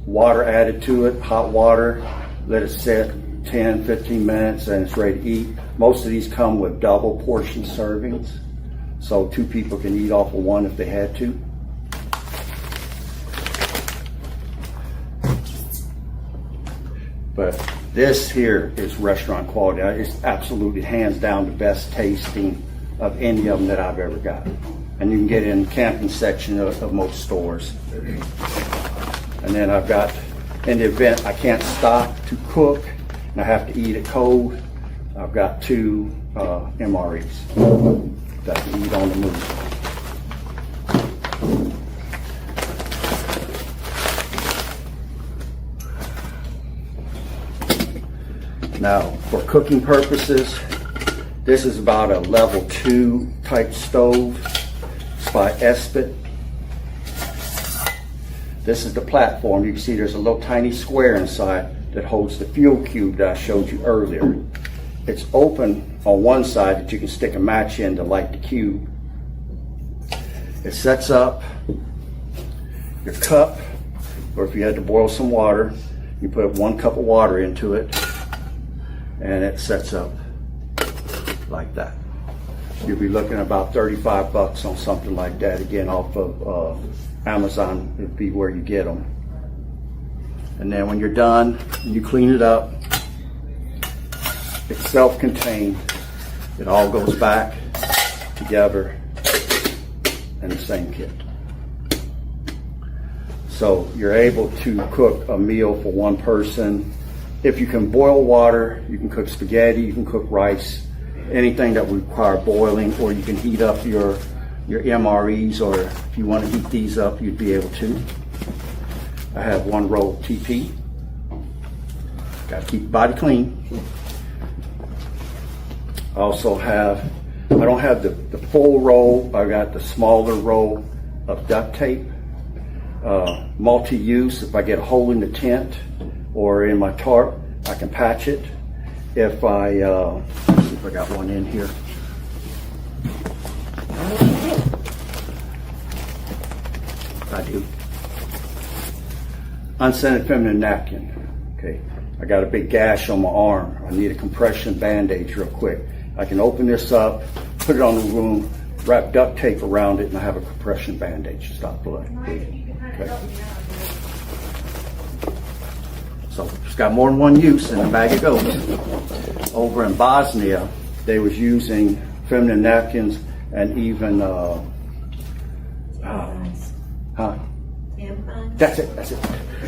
Water added to it, hot water, let it sit 10, 15 minutes, and it's ready to eat. Most of these come with double portion servings, so 2 people can eat off of one if they had to. But this here is restaurant quality. It's absolutely hands down the best tasting of any of them that I've ever got. And you can get it in the camping section of most stores. And then I've got, in the event I can't stop to cook and I have to eat it cold, I've got 2 MREs that I can eat on the move. Now, for cooking purposes, this is about a level 2 type stove. It's by Espit. This is the platform. You can see there's a little tiny square inside that holds the fuel cube that I showed you earlier. It's open on one side that you can stick a match in to light the cube. It sets up your cup, or if you had to boil some water, you put 1 cup of water into it, and it sets up like that. You'll be looking at about 35 bucks on something like that. Again, off of Amazon would be where you get them. And then when you're done, you clean it up. It's self-contained. It all goes back together in the same kit. So you're able to cook a meal for 1 person. If you can boil water, you can cook spaghetti, you can cook rice, anything that would require boiling, or you can heat up your MREs, or if you want to heat these up, you'd be able to. I have 1 roll of TP. Got to keep the body clean. I also have, I don't have the full roll, I got the smaller roll of duct tape. Multi-use, if I get a hole in the tent or in my tarp, I can patch it. If I, let's see if I got one in here. I do. Unscented feminine napkin. Okay, I got a big gash on my arm. I need a compression bandage real quick. I can open this up, put it on the wound, wrap duct tape around it, and I have a compression bandage to stop blood. Okay. So it's got more than one use in the bag it goes. Over in Bosnia, they was using feminine napkins and even Tampons. That's it.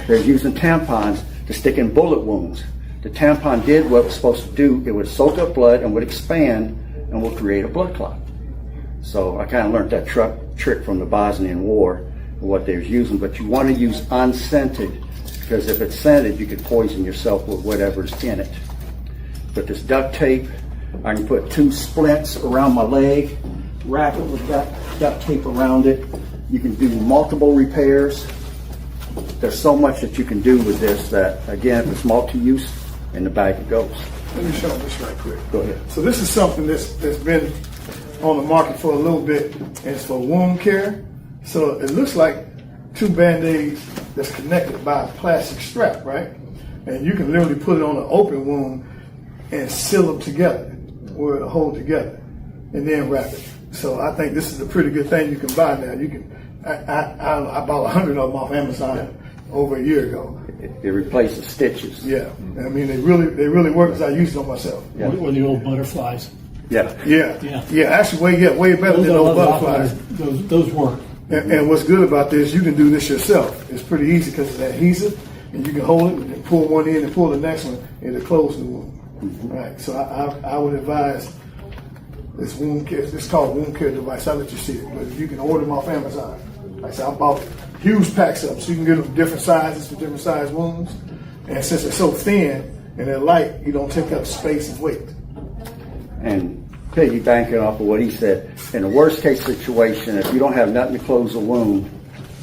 They're using tampons to stick in bullet wounds. The tampon did what it was supposed to do. It would soak up blood and would expand and would create a blood clot. So I kind of learned that trick from the Bosnian War, what they was using. But you want to use unscented, because if it's scented, you could poison yourself with whatever's in it. But this duct tape, I can put 2 splints around my leg, wrap it with duct tape around it. You can do multiple repairs. There's so much that you can do with this that, again, if it's multi-use, in the bag it goes. Let me show this right quick. Go ahead. So this is something that's been on the market for a little bit, and it's for wound care. So it looks like 2 Band-Aids that's connected by a plastic strap, right? And you can literally put it on an open wound and seal them together, where it'll hold together, and then wrap it. So I think this is a pretty good thing you can buy now. You can. I bought 100 of them off Amazon over a year ago. It replaces stitches. Yeah, I mean they really work because I used it on myself. Yeah. Or the old butterflies. Yeah. Yeah. Actually, way better than old butterflies. Those work. And what's good about this, you can do this yourself. It's pretty easy because it's adhesive, and you can hold it and pull one in and pull the next one, and it'll close the wound. Right, so I would advise this wound care, it's called wound care device. I'll let you see it, but you can order them off Amazon. Like I said, I bought huge packs of them, so you can get them different sizes for different size wounds. And since they're so thin and they're light, you don't take up space and weight. And piggybacking off of what he said, in a worst case situation, if you don't have nothing to close a wound,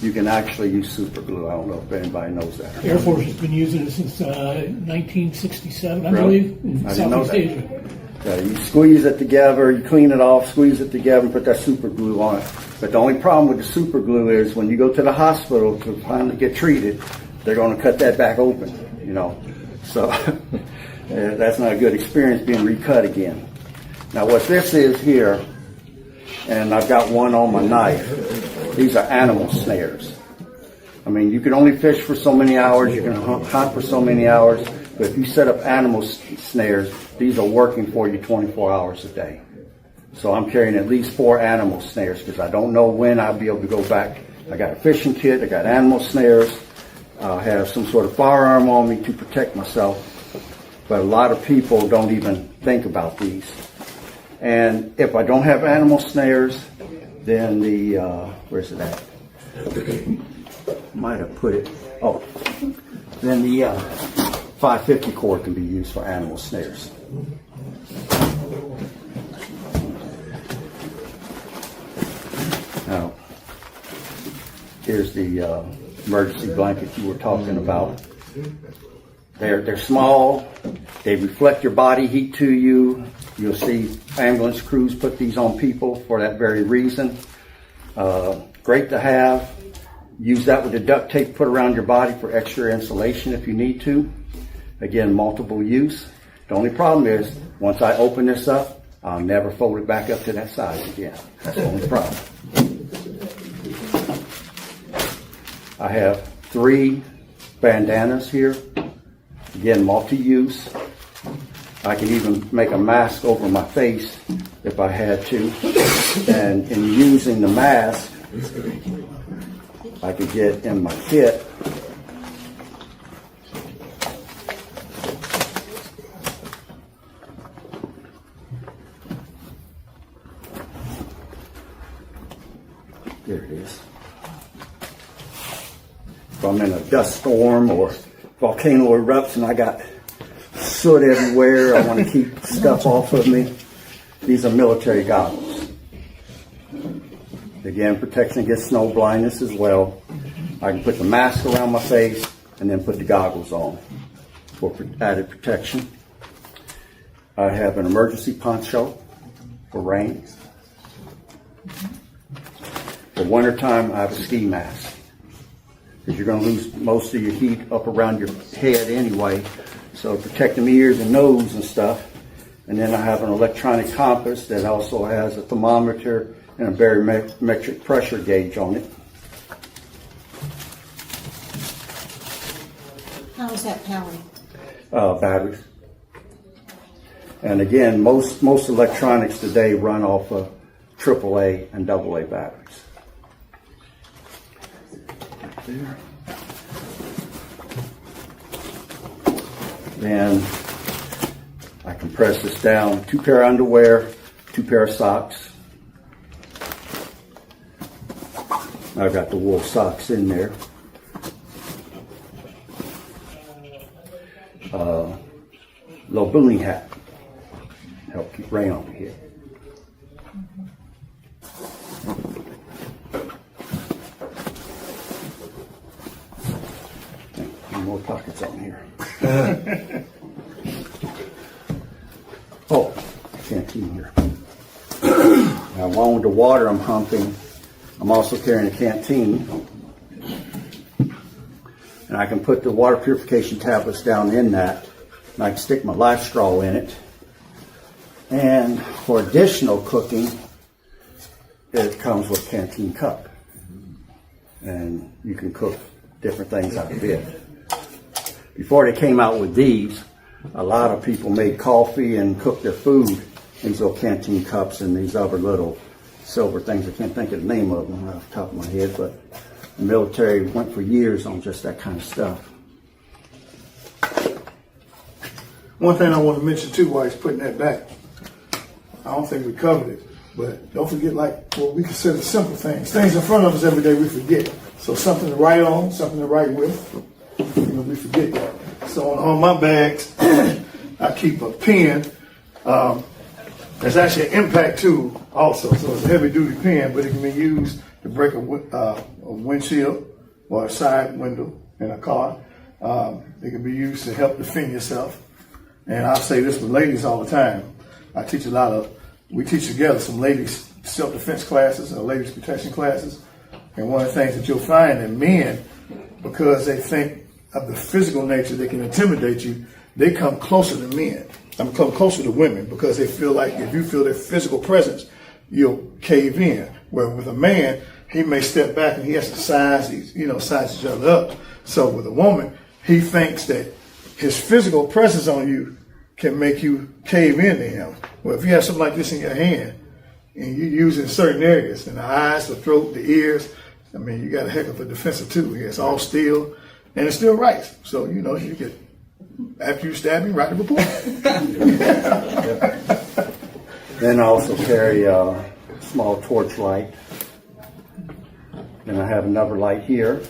you can actually use super glue. I don't know if anybody knows that. Air Force has been using it since 1967, I Really? believe, in I didn't know Southeast that. Asia. You squeeze it together, you clean it off, squeeze it together, and put that super glue on it. But the only problem with the super glue is when you go to the hospital to finally get treated, they're going to cut that back open, you know. So that's not a good experience being recut again. Now what this is here, and I've got one on my knife, these are animal snares. I mean, you can only fish for so many hours, you can hunt for so many hours, but if you set up animal snares, these are working for you 24 hours a day. So I'm carrying at least 4 animal snares because I don't know when I'll be able to go back. I got a fishing kit, I got animal snares, I have some sort of firearm on me to protect myself. But a lot of people don't even think about these. And if I don't have animal snares, then the, where's it at? Might have put it, oh, then the 550 cord can be used for animal snares. Now, here's the emergency blanket you were talking about. They're small, they reflect your body heat to you. You'll see ambulance crews put these on people for that very reason. Great to have. Use that with the duct tape put around your body for extra insulation if you need to. Again, multiple use. The only problem is, once I open this up, I'll never fold it back up to that size again. That's the only problem. I have 3 bandanas here. Again, multi-use. I can even make a mask over my face if I had to. And in using the mask, I could get in my kit there it is. If I'm in a dust storm or volcano erupts and I got soot everywhere, I want to keep stuff off of me. These are military goggles. Again, protection against snow blindness as well. I can put the mask around my face and then put the goggles on for added protection. I have an emergency poncho for rain. For wintertime, I have a ski mask because you're going to lose most of your heat up around your head anyway. So protect them ears and nose and stuff. And then I have an electronic compass that also has a thermometer and a barometric pressure gauge on it. How is that powered? Batteries. And again, most electronics today run off of AAA and AA batteries. There. Then I can press this down. 2 pair of underwear, 2 pair of socks. I've got the wool socks in there. Little boonie hat. Help keep rain off your head. More pockets on here. Oh, canteen here. Now, along with the water I'm pumping, I'm also carrying a canteen. And I can put the water purification tablets down in that. And I can stick my life straw in it. And for additional cooking, it comes with a canteen cup. And you can cook different things out of it. Before they came out with these, a lot of people made coffee and cooked their food in these little canteen cups and these other little silver things. I can't think of the name of them off the top of my head, but the military went for years on just that kind of stuff. One thing I want to mention too, while he's putting that back, I don't think we covered it, but don't forget like what we consider simple things in front of us every day we forget. So something to write on, something to write with, we forget that. So on all my bags, I keep a pen. There's actually an impact tool also, so it's a heavy duty pen, but it can be used to break a windshield or a side window in a car. It can be used to help defend yourself. And I say this with ladies all the time. We teach together some ladies self-defense classes or ladies protection classes. And one of the things that you'll find in men, because they think of the physical nature that can intimidate you, they come closer to men. Come closer to women because they feel like if you feel their physical presence, you'll cave in. Where with a man, he may step back and he has to size each other up. So with a woman, he thinks that his physical presence on you can make you cave into him. Well, if you have something like this in your hand and you use it in certain areas, in the eyes, the throat, the ears, I mean, you got a heck of a defensive tool here. It's all steel and it still writes. So, you get, after you stab me, write the report. Then I also carry a small torch light. Then I have another light here.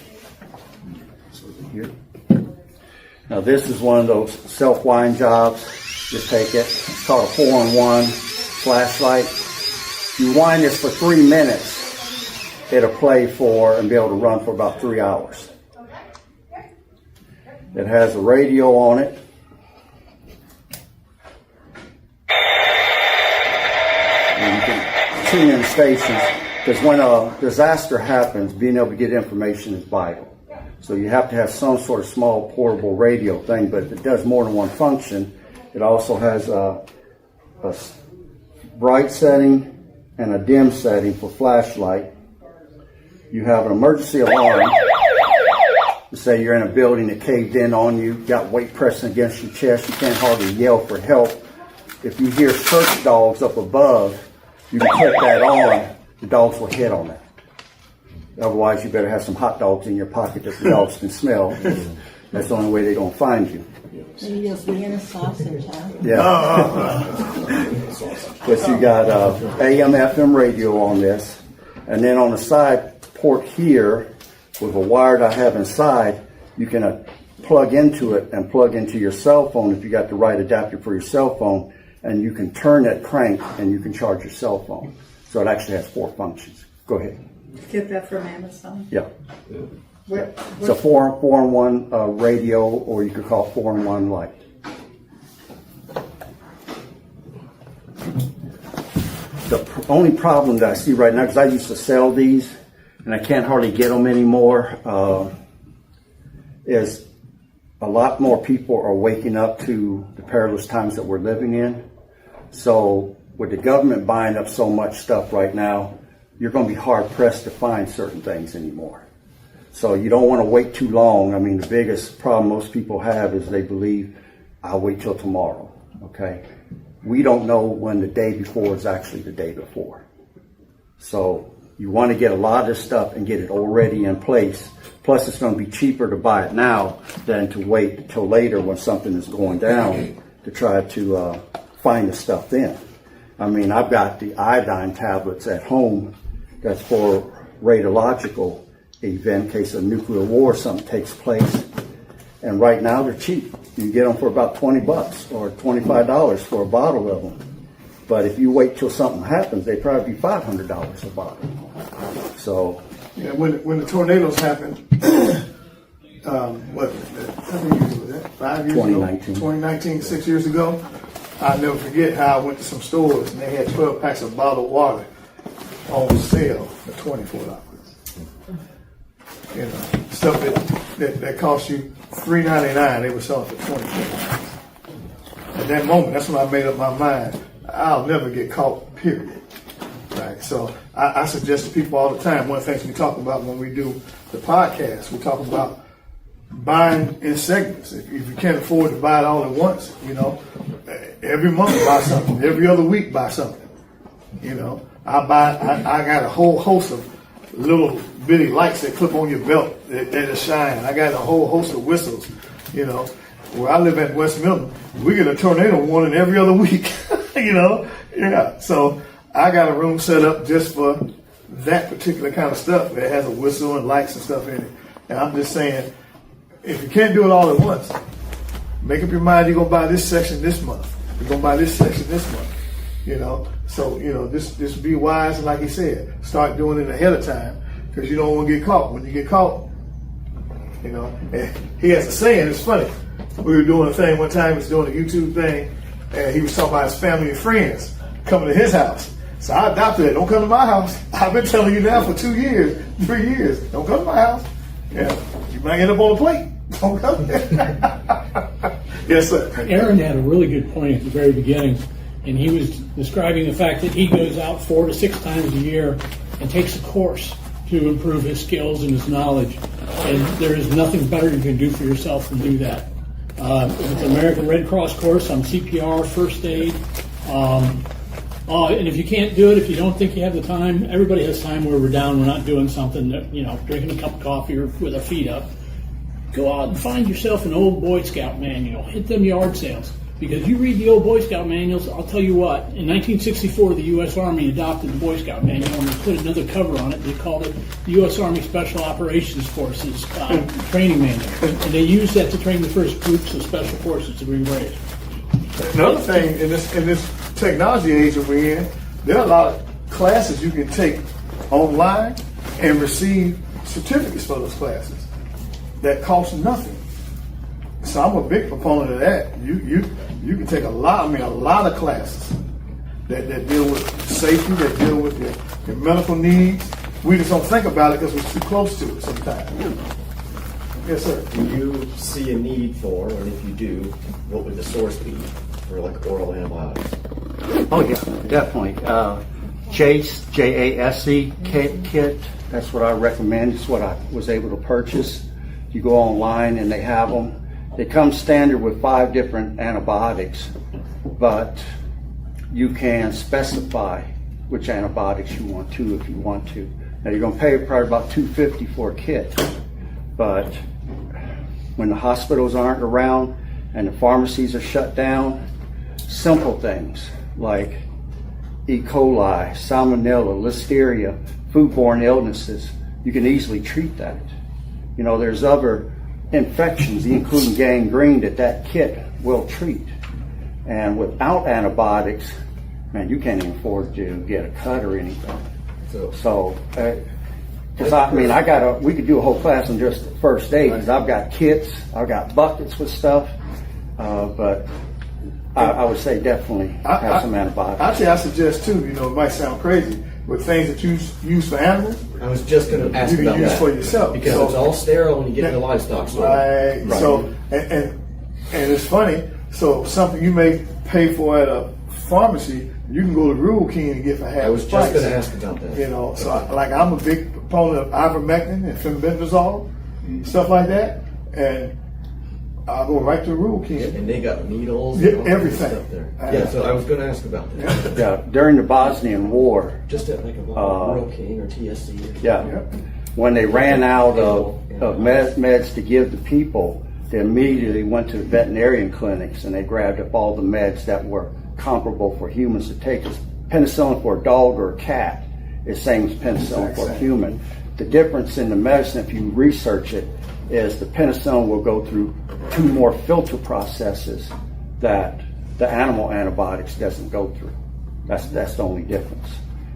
Now this is one of those self-wind jobs. Just take it. It's called a 4-in-1 flashlight. You wind this for 3 minutes, it'll play and be able to run for about 3 hours. It has a radio on it. And you can tune in stations, because when a disaster happens, being able to get information is vital. So you have to have some sort of small portable radio thing, but it does more than one function. It also has a bright setting and a dim setting for flashlight. You have an emergency alarm. Say you're in a building that caved in on you, got weight pressing against your chest, you can't hardly yell for help. If you hear search dogs up above, you can click that on, the dogs will hit on that. Otherwise, you better have some hot dogs in your pocket that the dogs can smell. That's the only way they're going to find you. Maybe you'll be in a sausage, huh? Yeah. But you got AM, FM radio on this. And then on the side port here, with a wire that I have inside, you can plug into it and plug into your cell phone if you got the right adapter for your cell phone. And you can turn that crank and you can charge your cell phone. So it actually has 4 functions. Go ahead. Get that from Amazon. Yeah. What, It's a 4-in-1 radio, or you could call it 4-in-1 light. The only problem that I see right now, because I used to sell these, and I can't hardly get them anymore, is a lot more people are waking up to the perilous times that we're living in. So with the government buying up so much stuff right now, you're going to be hard pressed to find certain things anymore. So you don't want to wait too long. I mean, the biggest problem most people have is they believe, I'll wait till tomorrow, okay? We don't know when the day before is actually the day before. So you want to get a lot of this stuff and get it already in place. Plus, it's going to be cheaper to buy it now than to wait until later when something is going down to try to find the stuff then. I mean, I've got the iodine tablets at home that's for radiological event in case a nuclear war or something takes place. And right now they're cheap. You can get them for about $20 or $25 for a bottle of them. But if you wait till something happens, they probably be $500 a bottle. So yeah, when the tornadoes happened, what years was that? 5 years 2019. ago? 2019, 6 years ago. I'll never forget how I went to some stores and they had 12 packs of bottled water on sale for $24. You know, stuff that cost you $3.99, they were selling for $24. At that moment, that's when I made up my mind. I'll never get caught, period. Right? So I suggest to people all the time, one of the things we talk about when we do the podcast, we talk about buying in segments. If you can't afford to buy it all at once, you know, every month buy something, every other week buy something. You know, I got a whole host of little bitty lights that clip on your belt that shine. I got a whole host of whistles, you know. where I live at West Milton, we get a tornado warning every other week. You know, yeah. So I got a room set up just for that particular kind of stuff. That has a whistle and lights and stuff in it. And I'm just saying, if you can't do it all at once, make up your mind you're gonna buy this section this month. You're gonna buy this section this month. You know, so you know, just be wise, and like he said, start doing it ahead of time, because you don't want to get caught. When you get caught, you know, and he has a saying. It's funny. We were doing a thing one time. He was doing a YouTube thing, and he was talking about his family and friends coming to his house. So I adopted it. Don't come to my house. I've been telling you now for 2 years, 3 years. Don't come to my house. Yeah, you might end up on a plate. Don't come there. Yes, sir. Aaron had a really good point at the very beginning, and he was describing the fact that he goes out 4 to 6 times a year and takes a course to improve his skills and his knowledge. And there is nothing better you can do for yourself than do that. If it's an American Red Cross course on CPR, first aid, and if you can't do it, if you don't think you have the time, everybody has time where we're down, we're not doing something, that, you know, drinking a cup of coffee or with our feet up. Go out and find yourself an old Boy Scout manual. Hit them yard sales. Because you read the old Boy Scout manuals, I'll tell you what, in 1964, the U.S. Army adopted the Boy Scout manual and they put another cover on it. They called it the U.S. Army Special Operations Forces training manual. And they used that to train the first groups of special forces to Green Berets. Another thing in this technology age that we're in, there are a lot of classes you can take online and receive certificates for those classes that cost nothing. So I'm a big proponent of that. You can take a lot of classes that deal with safety, that deal with your medical needs. We just don't think about it because we're too close to it sometimes. Yes, sir. Do you see a need for, and if you do, what would the source be for like oral antibiotics? Oh yeah, definitely. JASE, J-A-S-E kit. That's what I recommend. It's what I was able to purchase. You go online and they have them. They come standard with 5 different antibiotics, but you can specify which antibiotics you want to if you want to. Now you're going to pay probably about $250 for a kit, but when the hospitals aren't around and the pharmacies are shut down, simple things like E. coli, salmonella, listeria, foodborne illnesses, you can easily treat that. You know, there's other infections, including gangrene, that kit will treat. And without antibiotics, man, you can't even afford to get a cut or anything. So, because we could do a whole class on just first aid, because I've got kits, I've got buckets with stuff, but I would say definitely have some antibiotics. Actually, I suggest too, you know, it might sound crazy, but things that you use for animals, I was just going to ask you can about use that. for yourself. Because So- it's all sterile when you get in the livestock store. Right. So, and it's funny. So something you may pay for at a pharmacy, you can go to Rural King and get for half I was the just price. going to ask about that. You know, so I'm a big proponent of ivermectin and fenbendazole, stuff like that, and I'll go right to Rural King. And they got needles Yeah, and all kinds of everything. stuff there. Yeah, so I was going to ask about that. Yeah, during the Bosnian War, Just at like a Rural King or TSC. Or something. yeah, when they ran out of meds to give the people, they immediately went to the veterinarian clinics and they grabbed up all the meds that were comparable for humans to take. Because penicillin for a dog or a cat is same as penicillin for a human. The difference in the medicine, if you research it, is the penicillin will go through 2 more filter processes that the animal antibiotics doesn't go through. That's the only difference.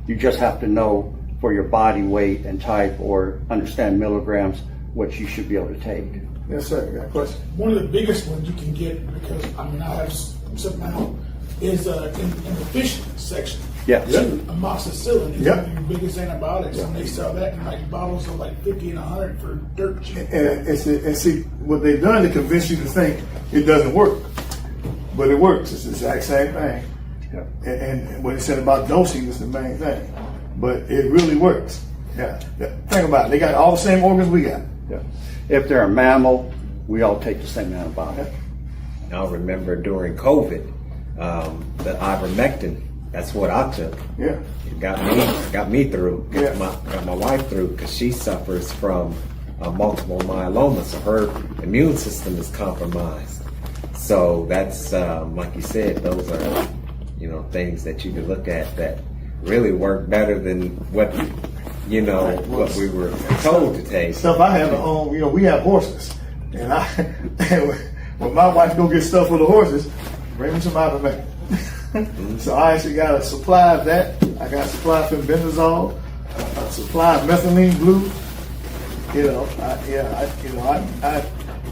You just have to know for your body weight and type, or understand milligrams, what you should be able to take. Yes, sir. You got a question? One of the biggest ones you can get, because I have some now, is in the fish section. Yeah. Amoxicillin is Yep. one of your biggest antibiotics, and they sell that in like bottles of like 50 and 100 for dirt cheap. And see, what they've done to convince you to think it doesn't work, but it works. It's the exact same thing. Yeah. And what he said about dosing is the main thing, but it really works. Yeah. Think about it. They got all the same organs we got. Yeah. If they're a mammal, we all take the same antibiotic. I remember during COVID, the ivermectin, that's what I took. Yeah. It got me through. Yeah. Got my wife through, because she suffers from multiple myeloma, so her immune system is compromised. So that's like you said, those are things that you can look at that really work better than what what we were told to take. Stuff I have at home, we have horses, and when my wife go get stuff for the horses, bring me some ivermectin. So I actually got a supply of that. I got a supply of fenbendazole, a supply of methylene blue.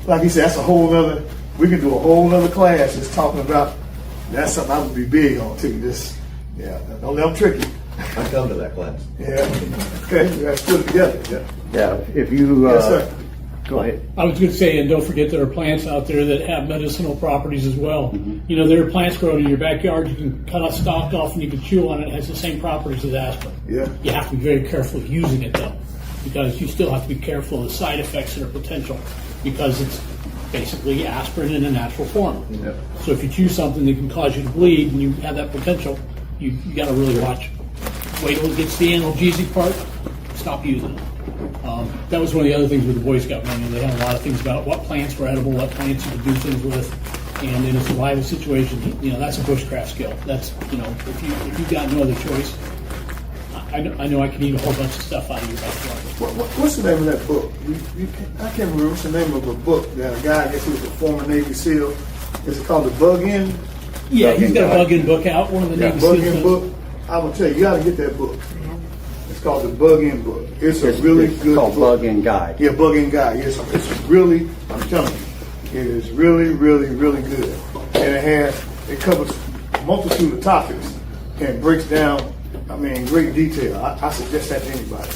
Like you said, that's a whole other. We can do a whole other class just talking about. That's something I would be big on too. Don't let them trick you. I come to that class. Yeah. Okay, we got to put it together. Yeah. Yeah, if you, Yes, sir. go ahead. I was going to say, and don't forget there are plants out there that have medicinal properties as well. There are plants growing in your backyard. You can cut a stalk off and you can chew on it. It has the same properties as aspirin. Yeah. You have to be very careful using it though, because you still have to be careful of the side effects that are potential, because it's basically aspirin in a natural form. Yeah. So if you chew something that can cause you to bleed and you have that potential, you got to really watch. Wait till it gets the analgesic part, stop using it. That was one of the other things with the Boy Scout manual. They had a lot of things about what plants were edible, what plants you could do things with. And in a survival situation, that's a bushcraft skill. That's, if you've got no other choice, I know I can eat a whole bunch of stuff out of your backyard. What's the name of that book? I can't remember what's the name of a book that a guy, I guess he was a former Navy SEAL. Is it called The Bug In? Yeah, he's got a bug-in book out, one of the Navy Bug SEALs In does. book. I'm gonna tell you, you gotta get that book. It's called The Bug In book. It's a really It's good called book. Bug In Guide. Yeah, Bug In Guide. It's really, I'm telling you, it is really, really, really good. And it covers a multitude of topics and breaks down, in great detail. I suggest that to anybody.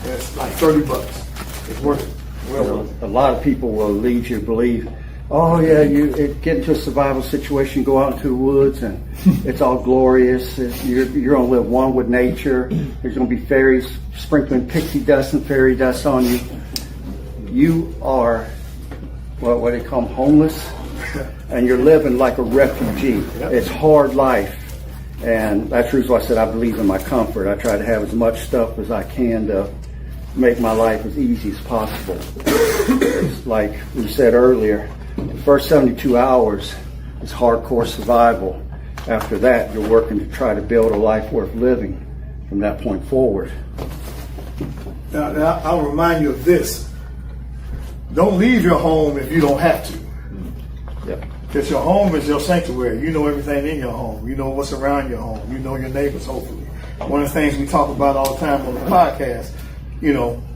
And it's like $30. It's worth it. Well worth it. A lot of people will lead you to believe, oh yeah, you get into a survival situation, go out into the woods, and it's all glorious. You're going to live one with nature. There's going to be fairies sprinkling pixie dust and fairy dust on you. You are, what they call them, homeless, and you're living like a refugee. Yep. It's hard life, and that's the reason why I said I believe in my comfort. I try to have as much stuff as I can to make my life as easy as possible. It's like we said earlier, the first 72 hours is hardcore survival. After that, you're working to try to build a life worth living from that point forward. Now, I'll remind you of this. Don't leave your home if you don't have to. Yep. Because your home is your sanctuary. You know everything in your home. You know what's around your home. You know your neighbors, hopefully. One of the things we talk about all the time on the podcast,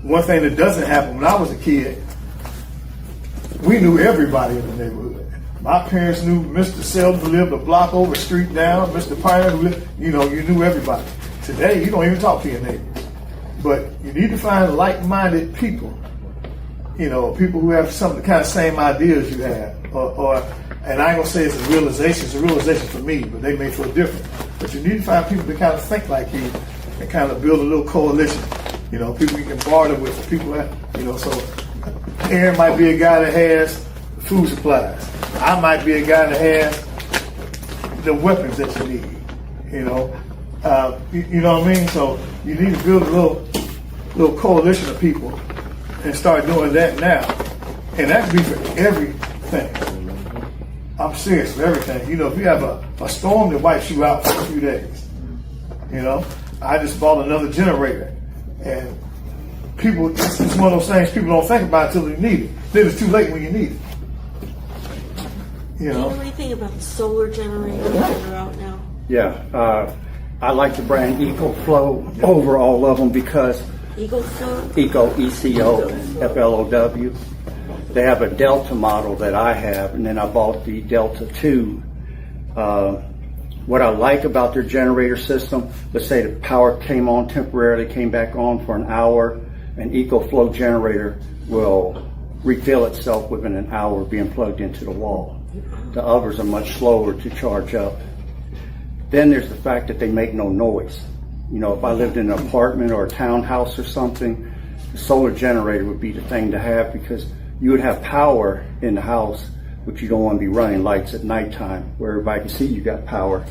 one thing that doesn't happen when I was a kid, we knew everybody in the neighborhood. My parents knew Mr. Selden, who lived a block over, street down, Mr. Pioneer, who lived, you knew everybody. Today, you don't even talk to your neighbors. But you need to find like-minded people, people who have some of the kind of same ideas you have. And I ain't gonna say it's a realization for me, but they may feel different. But you need to find people that kind of think like you and kind of build a little coalition. People you can barter with, people that, so Aaron might be a guy that has food supplies. I might be a guy that has the weapons that you need. You know what I mean? So you need to build a little coalition of people and start doing that now. And that could be for everything. I'm serious for everything. If you have a storm that wipes you out for a few days, I just bought another generator. And people, it's one of those things people don't think about until they need it. Then it's too late when you need it. Do you know anything about the solar generators that are out now? Yeah, I like the brand EcoFlow over all of them because EcoFlow? ECO, They have a Delta model that I have, and then I bought the Delta 2. What I like about their generator system, let's say the power came on temporarily, came back on for an hour, an EcoFlow generator will refill itself within an hour of being plugged into the wall. The others are much slower to charge up. Then there's the fact that they make no noise. If I lived in an apartment or a townhouse or something, the solar generator would be the thing to have because you would have power in the house, but you don't want to be running lights at nighttime where everybody can see you got power.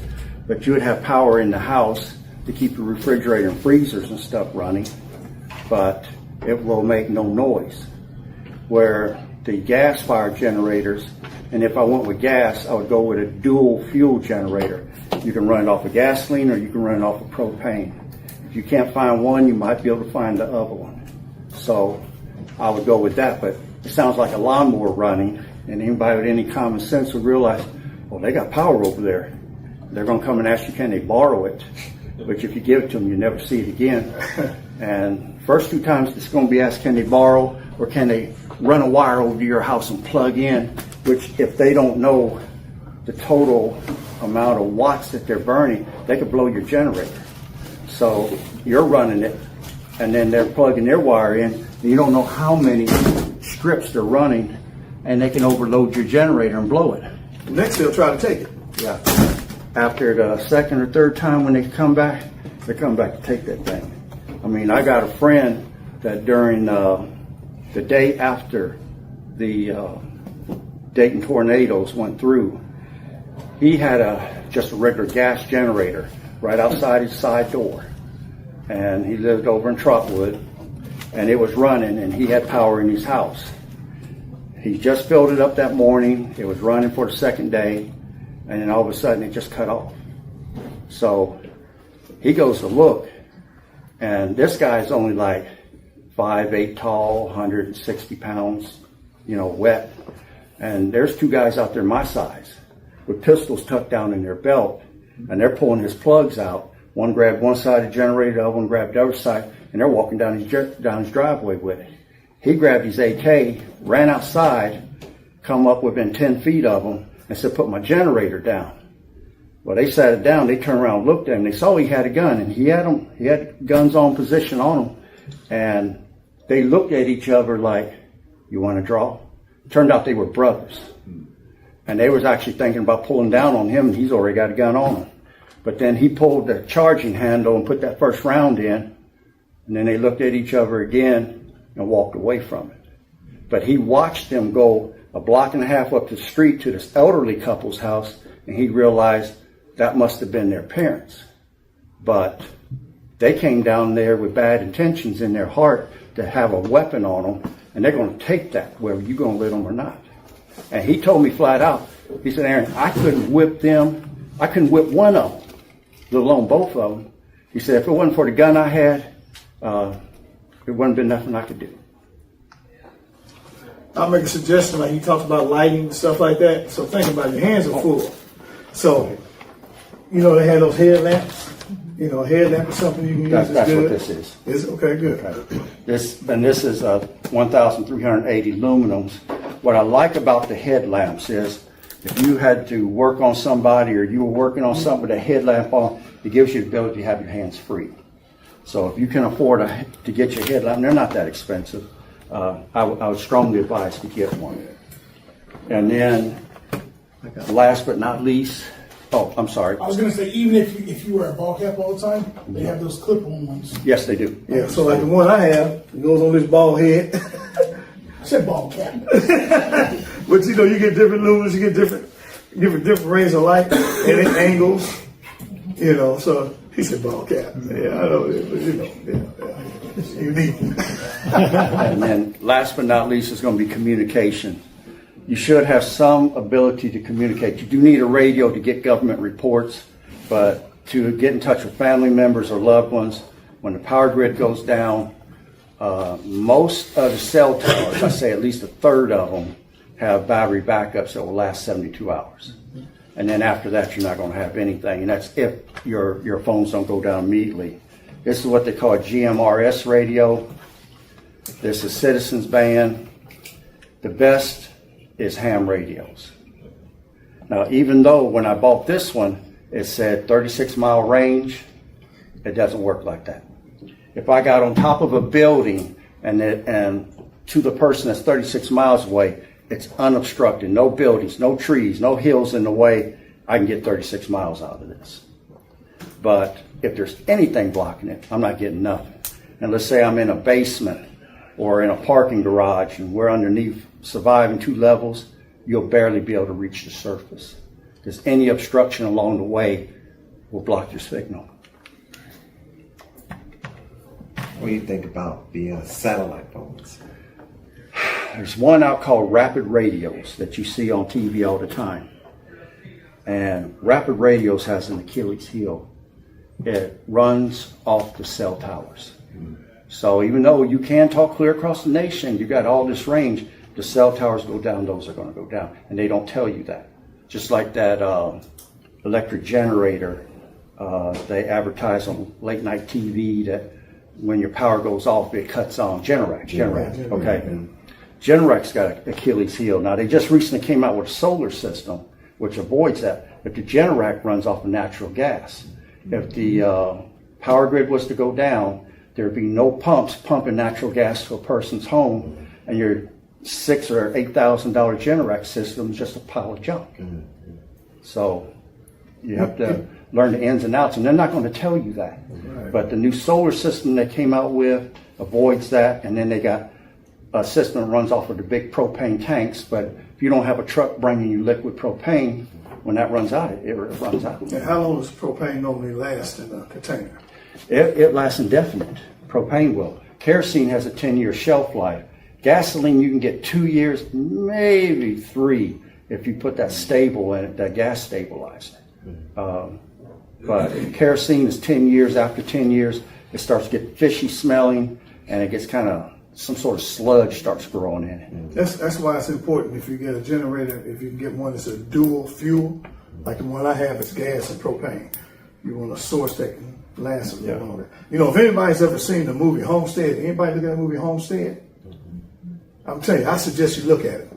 But you would have power in the house to keep your refrigerator and freezers and stuff running, but it will make no noise. Where the gas-fired generators, And if I went with gas, I would go with a dual fuel generator. You can run it off of gasoline or you can run it off of propane. If you can't find one, you might be able to find the other one. So I would go with that, but it sounds like a lawnmower running, and anybody with any common sense would realize, well, they got power over there. They're going to come and ask you, can they borrow it? Which if you give it to them, you never see it again. And first 2 times it's going to be asked, can they borrow, or can they run a wire over to your house and plug in, which if they don't know the total amount of watts that they're burning, they could blow your generator. So you're running it, and then they're plugging their wire in, and you don't know how many strips they're running, and they can overload your generator and blow it. Next, they'll try to take it. Yeah. After the 2nd or 3rd time when they come back to take that thing. I mean, I got a friend that during the day after the Dayton tornadoes went through, he had just a regular gas generator right outside his side door. And he lived over in Trotwood, and it was running, and he had power in his house. He just filled it up that morning. It was running for the 2nd day, and then all of a sudden it just cut off. So he goes to look, and this guy's only like 5'8" tall, 160 pounds, wet. And there's 2 guys out there my size with pistols tucked down in their belt, and they're pulling his plugs out. One grabbed one side of the generator, the other one grabbed the other side, and they're walking down his driveway with it. He grabbed his AK, ran outside, come up within 10 feet of them, and said, put my generator down. Well, they sat it down, they turned around and looked at him, they saw he had a gun, and he had guns on position on him, and they looked at each other like, you want to draw? Turned out they were brothers. And they was actually thinking about pulling down on him, and he's already got a gun on him. But then he pulled the charging handle and put that first round in, and then they looked at each other again and walked away from it. But he watched them go a block and a half up the street to this elderly couple's house, and he realized that must have been their parents. But they came down there with bad intentions in their heart to have a weapon on them, and they're going to take that, whether you're going to let them or not. And he told me flat out, he said, Aaron, I couldn't whip one of them, let alone both of them. He said, if it wasn't for the gun I had, it wouldn't have been nothing I could do. I'll make a suggestion, like you talked about lighting and stuff like that. So think about it, your hands are full. So, they had those headlamps. A headlamp is something you can use. That's good. what this is. Okay, good. Okay. This is 1,380 lumens. What I like about the headlamps is if you had to work on somebody or you were working on something with a headlamp on, it gives you the ability to have your hands free. So if you can afford to get your headlamp, they're not that expensive. I would strongly advise to get one. And then, last but not least, I'm sorry. I was going to say, even if you wear a ball cap all the time, they have those clip-on ones. Yes, they do. Yeah, so like the one I have, it goes on this ball head. I said ball cap. But you get different lumens, you get different rays of light and angles. So he said ball cap. Yeah, I know it, but it's unique. And then last but not least is going to be communication. You should have some ability to communicate. You do need a radio to get government reports, but to get in touch with family members or loved ones, when the power grid goes down, most of the cell towers, I say at least a third of them, have battery backups that will last 72 hours. And then after that, you're not going to have anything. And that's if your phones don't go down immediately. This is what they call a GMRS radio. This is Citizens Band. The best is ham radios. Now, even though when I bought this one, it said 36-mile range, it doesn't work like that. If I got on top of a building and to the person that's 36 miles away, it's unobstructed, no buildings, no trees, no hills in the way, I can get 36 miles out of this. But if there's anything blocking it, I'm not getting nothing. And let's say I'm in a basement or in a parking garage and we're underneath surviving 2 levels, you'll barely be able to reach the surface. Because any obstruction along the way will block your signal. What do you think about the satellite phones? there's one out called rapid radios that you see on TV all the time. And rapid radios has an Achilles heel. It runs off the cell towers. So even though you can talk clear across the nation, you got all this range, the cell towers go down, those are going to go down. And they don't tell you that. Just like that electric generator, they advertise on late night TV that when your power goes off, it cuts on. Generac, okay. Generac's got an Achilles heel. Now, they just recently came out with a solar system, which avoids that. But the Generac runs off of natural gas. If the power grid was to go down, there'd be no pumps pumping natural gas to a person's home, and your $6,000 or $8,000 Generac system is just a pile of junk. So you have to learn the ins and outs, and they're not going to tell you that. Right. But the new solar system they came out with avoids that, and then they got a system that runs off of the big propane tanks. But if you don't have a truck bringing you liquid propane, when that runs out, it runs out. And how long does propane normally last in a container? It lasts indefinite. Propane will. Kerosene has a 10-year shelf life. Gasoline, you can get 2 years, maybe 3, if you put that stable in it, that gas stabilizer. But kerosene is 10 years. After 10 years, it starts to get fishy smelling, and it gets kind of, some sort of sludge starts growing in it. That's why it's important if you get a generator, if you can get one that's a dual fuel, like the one I have is gas and propane. You want a source that can last a little longer. You know, if anybody's ever seen the movie Homestead, anybody look at the movie Homestead? I'm telling you, I suggest you look at it.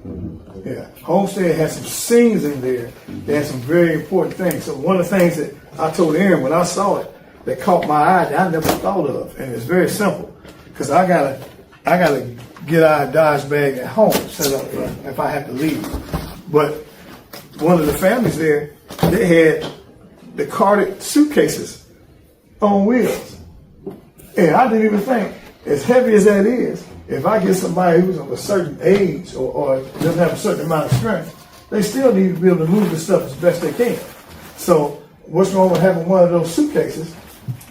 Yeah, Homestead has some scenes in there that has some very important things. So one of the things that I told Aaron when I saw it that caught my eye that I never thought of, and it's very simple, because I gotta get our Dodge bag at home set up if I have to leave. But one of the families there, they had the carted suitcases on wheels, and I didn't even think, as heavy as that is, if I get somebody who's of a certain age or doesn't have a certain amount of strength, they still need to be able to move the stuff as best they can. So what's wrong with having one of those suitcases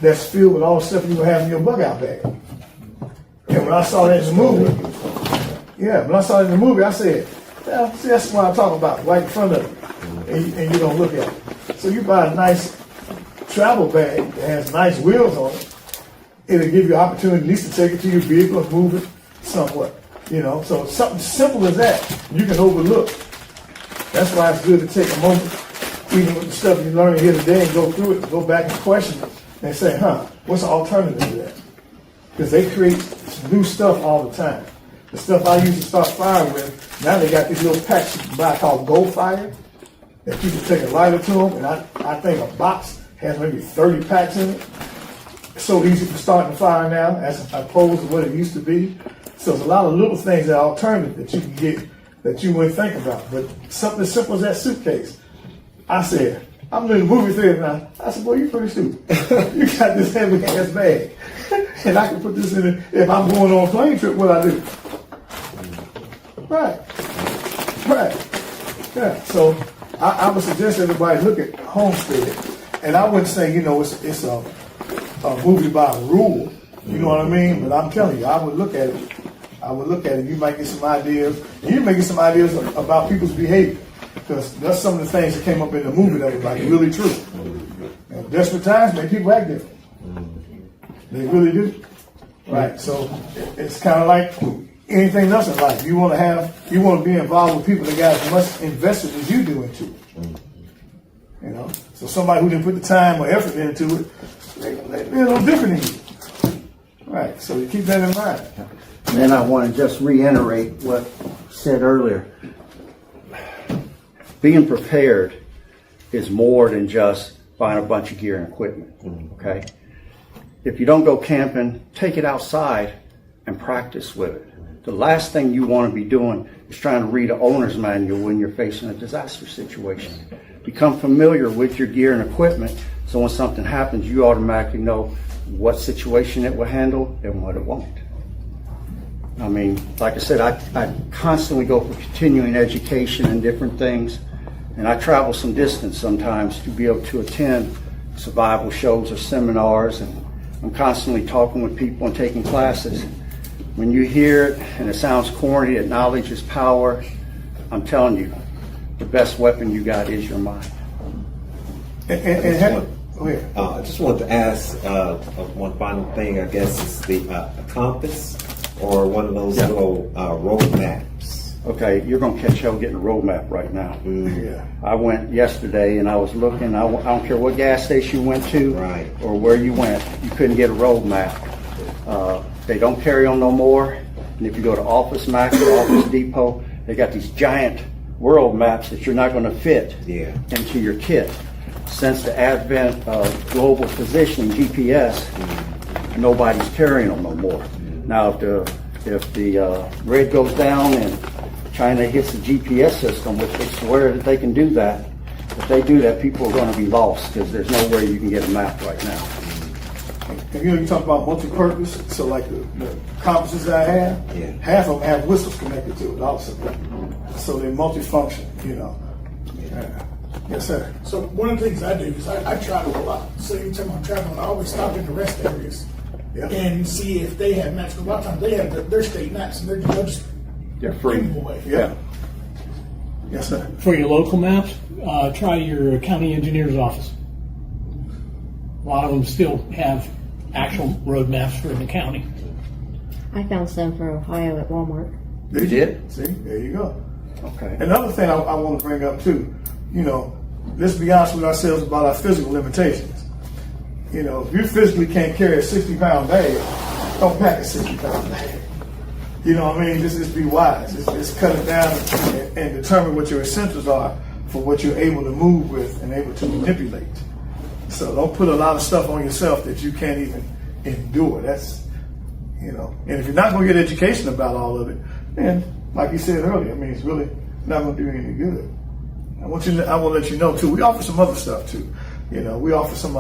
that's filled with all the stuff you would have in your bug out bag? And when I saw that in the movie, I said, well, see, that's what I'm talking about, right in front of you, and you don't look at it. So you buy a nice travel bag that has nice wheels on it, it'll give you opportunity at least to take it to your vehicle and move it somewhat, you know. So something simple as that, you can overlook. That's why it's good to take a moment, even with the stuff you learn here today, and go through it, go back and question it, and say, what's the alternative to that? Because they create new stuff all the time. The stuff I used to start fire with, now they got these little packs you can buy called Go Fire, that you can take a lighter to them, and I think a box has maybe 30 packs in it. It's so easy for starting a fire now as opposed to what it used to be. So there's a lot of little things that are alternative that you can get that you wouldn't think about. But something as simple as that suitcase. I said, I'm in the movie theater now. I said, boy, you're pretty stupid. You got this heavy ass bag. And I can put this in it. If I'm going on a plane trip, what I do? Right. Yeah. So I would suggest everybody look at Homestead. And I wouldn't say, it's a movie by rule. You know what I mean? But I'm telling you, I would look at it. You might get some ideas. You may get some ideas about people's behavior. Because that's some of the things that came up in the movie that was like really true. And desperate times make people act different. They really do. Right. So it's kind of like anything else in life. You want to be involved with people that got as much invested as you do into it. So somebody who didn't put the time or effort into it, they're a little different than you. Right. So you keep that in mind. And then I want to just reiterate what I said earlier. Being prepared is more than just buying a bunch of gear and equipment, okay? If you don't go camping, take it outside and practice with it. The last thing you want to be doing is trying to read an owner's manual when you're facing a disaster situation. Become familiar with your gear and equipment so when something happens, you automatically know what situation it will handle and what it won't. I mean, like I said, I constantly go for continuing education and different things. And I travel some distance sometimes to be able to attend survival shows or seminars, and I'm constantly talking with people and taking classes. When you hear it, and it sounds corny, that knowledge is power, I'm telling you, the best weapon you got is your mind. Go ahead. I just wanted to ask one final thing. I guess is the a compass or one of those little road maps. Okay, you're gonna catch hell getting a road map right now. Yeah. I went yesterday and I was looking, I don't care what gas station you went to Right. or where you went, you couldn't get a road map. They don't carry them no more. And if you go to Office Max or Office Depot, they got these giant world maps that you're not gonna fit Yeah. into your kit. Since the advent of global positioning, GPS, nobody's carrying them no more. Now, if the grid goes down and China hits the GPS system, which they swear that they can do that, if they do that, people are going to be lost because there's no way you can get a map right now. And you talk about multi-purpose, so like the compasses that I have, Yeah. half of them have whistles connected to it also. So they're multifunction, Yes, sir. So one of the things I do is I travel a lot. So anytime I'm traveling, I always stop in the rest areas Yeah. and see if they have maps. 'Cause a lot of times they have their state maps and they'll just They're free. give them away. Yeah. Yes, sir. For your local maps, try your county engineer's office. A lot of them still have actual road maps for the county. I found some for Ohio at Walmart. You did? See, there you go. Okay. Another thing I want to bring up too, let's be honest with ourselves about our physical limitations. If you physically can't carry a 60-pound bag, don't pack a 60-pound bag. You know what I mean? Just be wise. Just cut it down and determine what your essentials are for what you're able to move with and able to manipulate. So don't put a lot of stuff on yourself that you can't even endure. That's, and if you're not going to get education about all of it, then like you said earlier, it's really not going to do you any good. I want to let you know too, we offer some other stuff too. We offer some,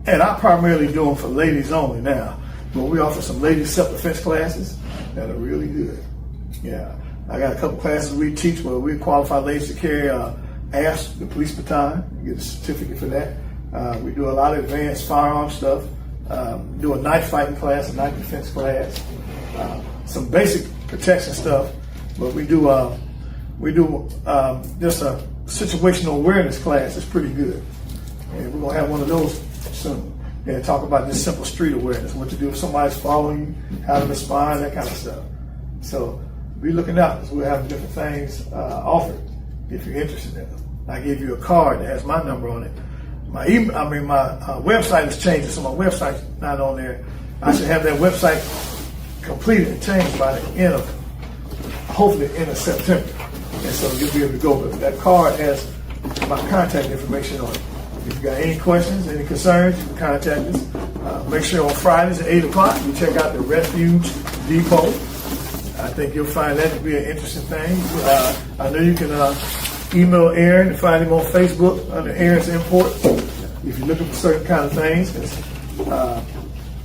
and I primarily do them for ladies only now, but we offer some ladies self-defense classes that are really good. Yeah. I got a couple classes we teach where we qualify ladies to carry ASP, the police baton. You get a certificate for that. We do a lot of advanced firearm stuff. Do a knife fighting class, a knife defense class, some basic protection stuff. But we do just a situational awareness class. It's pretty good, and we're gonna have one of those soon. And talk about just simple street awareness, what to do if somebody's following you, how to respond, that kind of stuff. So be looking out because we'll have different things offered if you're interested in them. I give you a card that has my number on it. My website is changing, so my website's not on there. I should have that website completed and changed by the end of, hopefully the end of September. And so you'll be able to go. But that card has my contact information on it. If you got any questions, any concerns, you can contact us. Make sure on Fridays at 8 o'clock you check out the Refuge Depot. I think you'll find that to be an interesting thing. I know you can email Aaron and find him on Facebook under Aaron's Import if you're looking for certain kind of things.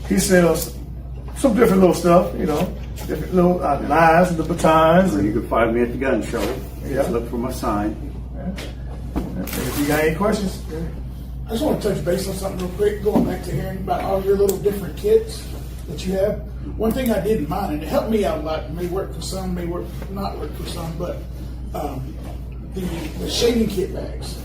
He sells some different little stuff, different little knives and the batons. So And you can find me at the gun show. Yeah. Just look for my sign. if you got any questions, I just want to touch base on something real quick, going back to Aaron about all your little different kits that you have. One thing I did in mine, and it helped me out a lot, it may work for some, may not work for some, but the shaving kit bags.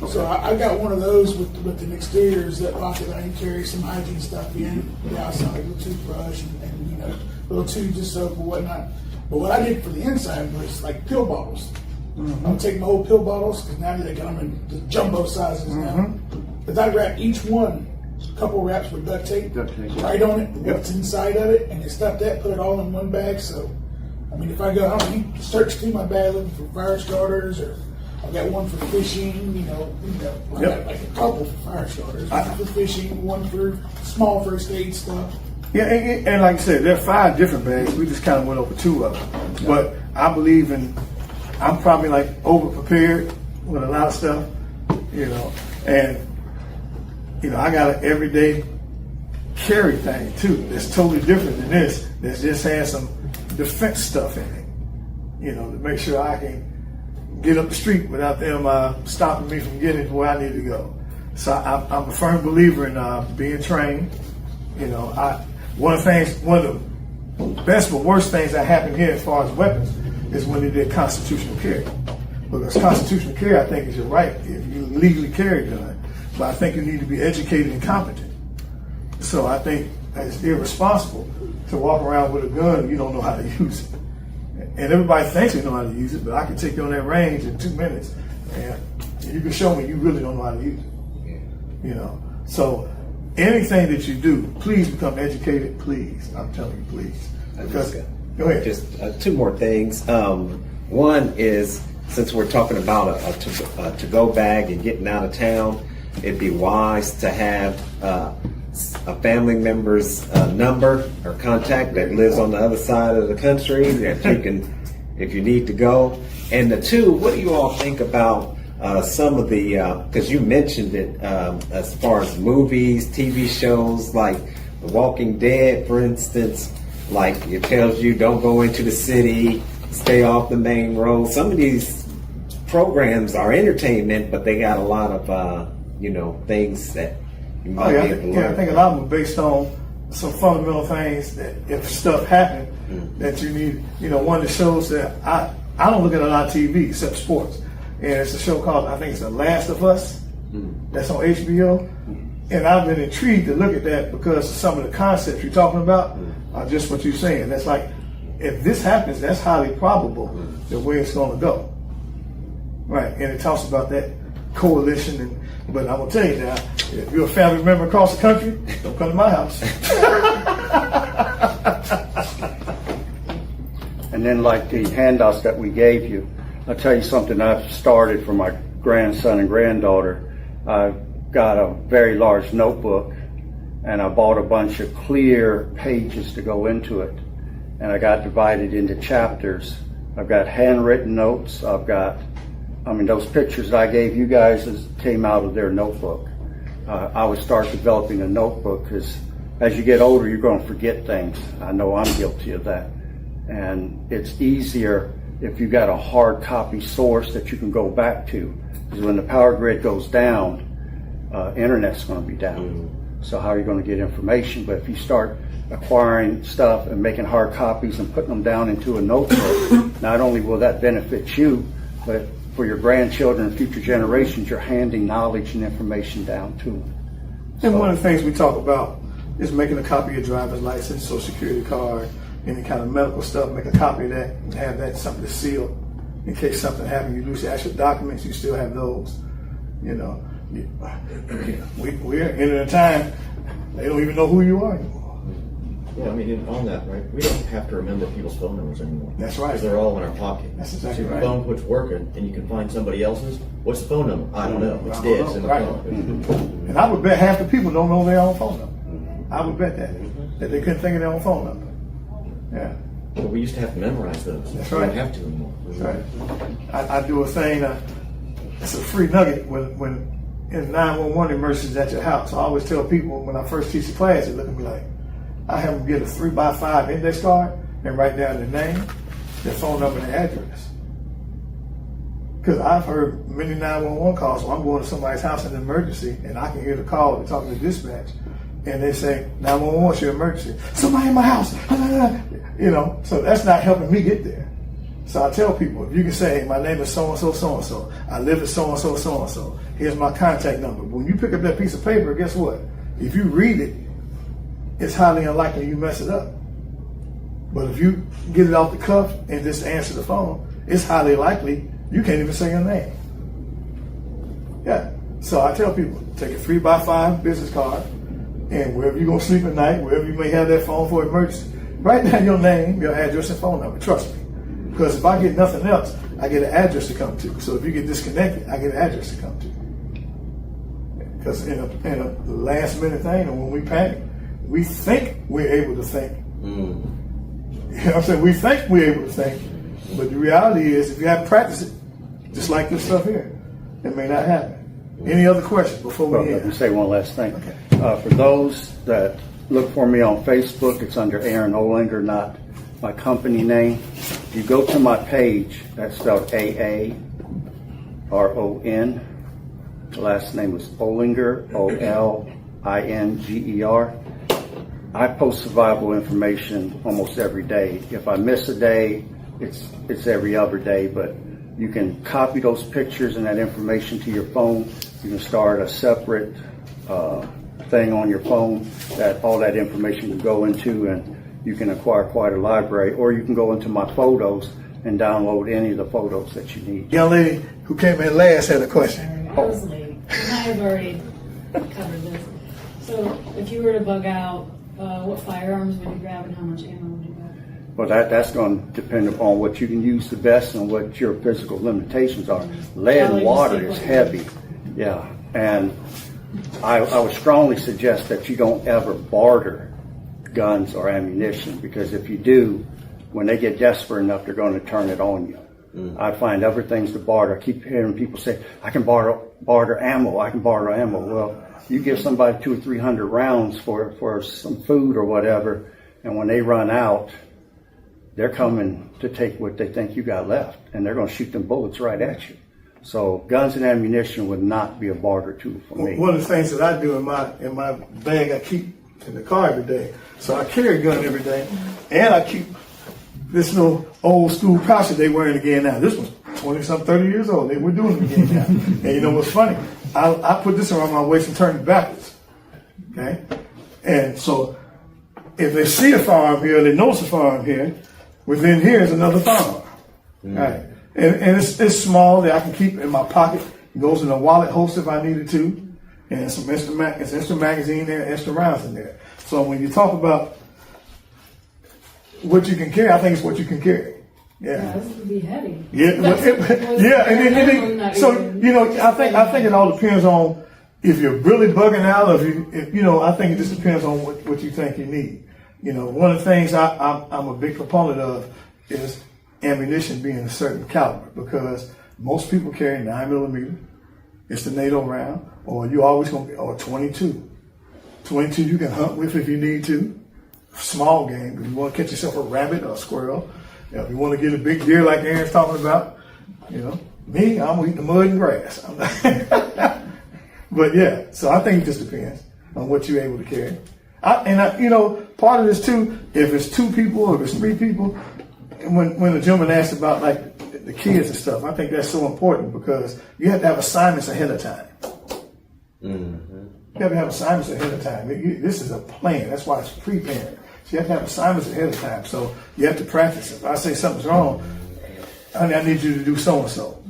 So I got one of those with an exterior zip pocket that I can carry some hygiene stuff in, the outside, a little toothbrush and little tubes of soap or whatnot. But what I did for the inside was like pill bottles. I'm gonna take my old pill bottles because now they got them in the jumbo sizes now. But I wrapped each one a couple wraps with duct tape, right on it, what's inside of it, and then stuff that, put it all in one bag. So, if I go, you search through my bag looking for fire starters, or I got one for fishing, I got like a couple for fire starters, one for fishing, one for small first aid stuff. yeah, and like I said, there are 5 different bags. We just kind of went over 2 of them. Yeah. But I believe I'm probably like over prepared with a lot of stuff, and I got an everyday carry thing too. That's totally different than this. That just has some defense stuff in it, to make sure I can get up the street without them stopping me from getting to where I need to go. So I'm a firm believer in being trained. One of the best but worst things that happen here as far as weapons is when they did constitutional carry. Because constitutional carry, I think, is your right if you legally carry a gun. But I think you need to be educated and competent. So I think it's irresponsible to walk around with a gun and you don't know how to use it. And everybody thinks they know how to use it, but I can take you on that range in 2 minutes and you can show me you really don't know how to use it. You know, so anything that you do, please become educated, please. I'm telling you, please. Because, go ahead. Just two more things. One is, since we're talking about a to-go bag and getting out of town, it'd be wise to have a family member's number or contact that lives on the other side of the country that you can, if you need to go. And the two, what do you all think about some of the, because you mentioned it, as far as movies, TV shows like The Walking Dead, for instance, like it tells you don't go into the city, stay off the main road. Some of these programs are entertainment, but they got a lot of, things that you might be able to learn. I think a lot of them are based on some fundamental things that if stuff happened, that you need, one of the shows that I don't look at a lot of TV except sports. And it's a show called, I think it's The Last of Us. That's on HBO. And I've been intrigued to look at that because some of the concepts you're talking about are just what you're saying. That's like, if this happens, that's highly probable the way it's going to go. Right. And it talks about that coalition. But I'm going to tell you now, if you're a family member across the country, don't come to my house. And then like the handouts that we gave you, I'll tell you something I've started for my grandson and granddaughter. I've got a very large notebook and I bought a bunch of clear pages to go into it. And I got divided into chapters. I've got handwritten notes. Those pictures that I gave you guys came out of their notebook. I would start developing a notebook because as you get older, you're going to forget things. I know I'm guilty of that. And it's easier if you've got a hard copy source that you can go back to. Because when the power grid goes down, internet's going to be down. So how are you going to get information? But if you start acquiring stuff and making hard copies and putting them down into a notebook, not only will that benefit you, but for your grandchildren and future generations, you're handing knowledge and information down to them. And one of the things we talk about is making a copy of your driver's license, social security card, any kind of medical stuff, make a copy of that and have that something to seal in case something happens. You lose your actual documents, you still have those. We're in a time, they don't even know who you are anymore. Yeah, on that, right? We don't have to remember people's phone numbers anymore. That's right. Because they're all in our pocket. That's exactly so if right. your phone quits working and you can find somebody else's, what's the phone number? I don't know. It's I dead. don't It's in know. the Right. phone. And I would bet half the people don't know their own phone number. I would bet that they couldn't think of their own phone number. Yeah. But we used to have to memorize those. That's We right. don't have to anymore. That's right. I do a thing, it's a free nugget when in 911 emergencies at your house. I always tell people when I first teach the class, they look at me like, I have them get a 3x5 index card and write down their name, their phone number, and their address. Because I've heard many 911 calls, so I'm going to somebody's house in an emergency, and I can hear the call, they're talking to dispatch, and they say, 911, what's your emergency? Somebody in my house. So that's not helping me get there. So I tell people, if you can say, hey, my name is so-and-so, so-and-so, I live at so-and-so, so-and-so, here's my contact number. When you pick up that piece of paper, guess what? If you read it, it's highly unlikely you mess it up. But if you get it off the cuff and just answer the phone, it's highly likely you can't even say your name. Yeah. So I tell people, take a 3x5 business card, and wherever you're going to sleep at night, wherever you may have that phone for emergency, write down your name, your address, and phone number. Trust me. Because if I get nothing else, I get an address to come to. So if you get disconnected, I get an address to come to. Because in a last minute thing, and when we panic, we think we're able to think. You know what I'm saying? We think we're able to think. But the reality is, if you haven't practiced it, just like this stuff here, it may not happen. Any other questions before we Let me end? say one last thing. Okay. For those that look for me on Facebook, it's under Aaron Olinger, not my company name. You go to my page, that's spelled Aaron. The last name is Olinger, Olinger. I post survival information almost every day. If I miss a day, it's every other day, but you can copy those pictures and that information to your phone. You can start a separate thing on your phone that all that information can go into, and you can acquire quite a library, or you can go into my photos and download any of the photos that you need. Young lady who came in last had a question. I was late. And I have already covered this. So if you were to bug out, what firearms would you grab and how much ammo would you grab? Well, that's going to depend upon what you can use the best and what your physical limitations are. Lead and water is heavy, yeah. And I would strongly suggest that you don't ever barter guns or ammunition, because if you do, when they get desperate enough, they're going to turn it on you. I find other things to barter. I keep hearing people say, I can barter ammo, I can barter ammo. Well, you give somebody 200 or 300 rounds for some food or whatever, and when they run out, they're coming to take what they think you got left, and they're going to shoot them bullets right at you. So guns and ammunition would not be a barter tool for me. One of the things that I do in my bag, I keep in the car every day. So I carry a gun every day, and I keep this little old school pouch that they wearing again now. This was 20-something, 30 years old. They were doing it again now. And you know what's funny? I put this around my waist and turn it backwards. Okay? And so if they see a firearm here, they notice a firearm here, within here is another firearm. Right? And it's small that I can keep in my pocket. It goes in a wallet holster if I needed to. And some extra magazine there, extra rounds in there. So when you talk about what you can carry, I think it's what you can carry. Yeah. This would be heavy. Yeah. So you know, I think it all depends on if you're really bugging out, or if you know, I think it just depends on what you think you need. You know, one of the things I'm a big proponent of is ammunition being a certain caliber, because most people carry 9mm. It's the NATO round, or you always gonna be, or 22. 22 you can hunt with if you need to. Small game, if you want to catch yourself a rabbit or a squirrel. You know, if you want to get a big deer like Aaron's talking about, you know, me, I'm gonna eat the mud and grass. But yeah, so I think it just depends on what you're able to carry. You know, part of this too, if it's 2 people or if it's 3 people, when the gentleman asked about like the kids and stuff, I think that's so important, because you have to have assignments ahead of time. You have to have assignments ahead of time. This is a plan. That's why it's pre-planned. So you have to have assignments ahead of time. So you have to practice. If I say something's wrong, honey, I need you to do so-and-so.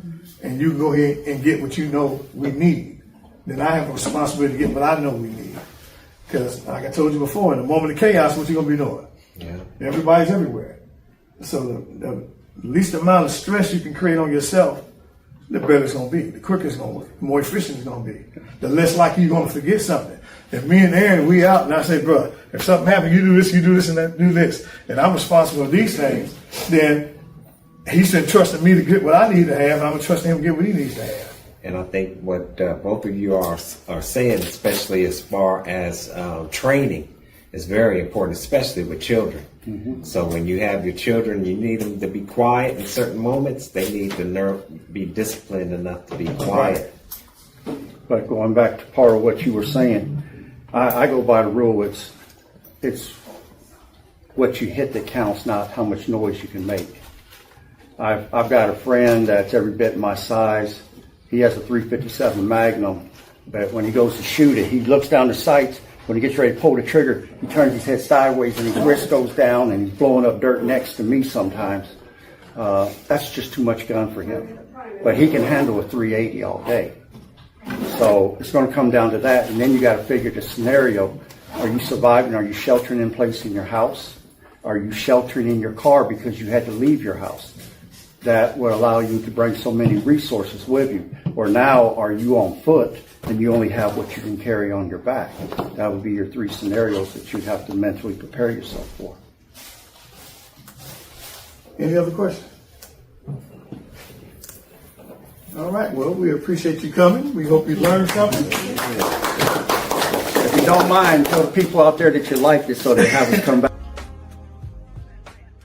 And you go ahead and get what you know we need. Then I have a responsibility to get what I know we need. Because like I told you before, in the moment of chaos, what you going to be doing? Yeah. Everybody's everywhere. So the least amount of stress you can create on yourself, the better it's going to be. The quicker it's going to work. The more efficient it's going to be. The less likely you're going to forget something. If me and Aaron, we out, and I say, bro, if something happens, you do this, and that, do this, and I'm responsible for these things, then he's entrusting me to get what I need to have, and I'm entrusting him to get what he needs to have. And I think what both of you are saying, especially as far as training, is very important, especially with children. So when you have your children, you need them to be quiet in certain moments. They need to be disciplined enough to be quiet. But going back to part of what you were saying, I go by the rule, it's what you hit that counts, not how much noise you can make. I've got a friend that's every bit my size. He has a .357 Magnum, but when he goes to shoot it, he looks down the sights. When he gets ready to pull the trigger, he turns his head sideways and his wrist goes down, and he's blowing up dirt next to me sometimes. That's just too much gun for him. But he can handle a .380 all day. So it's going to come down to that, and then you got to figure the scenario. Are you surviving? Are you sheltering in place in your house? Are you sheltering in your car because you had to leave your house? That would allow you to bring so many resources with you. Or now, are you on foot and you only have what you can carry on your back? That would be your 3 scenarios that you'd have to mentally prepare yourself for. Any other questions? All right, well, we appreciate you coming. We hope you learned something. If you don't mind, tell the people out there that you liked it so they have us come back.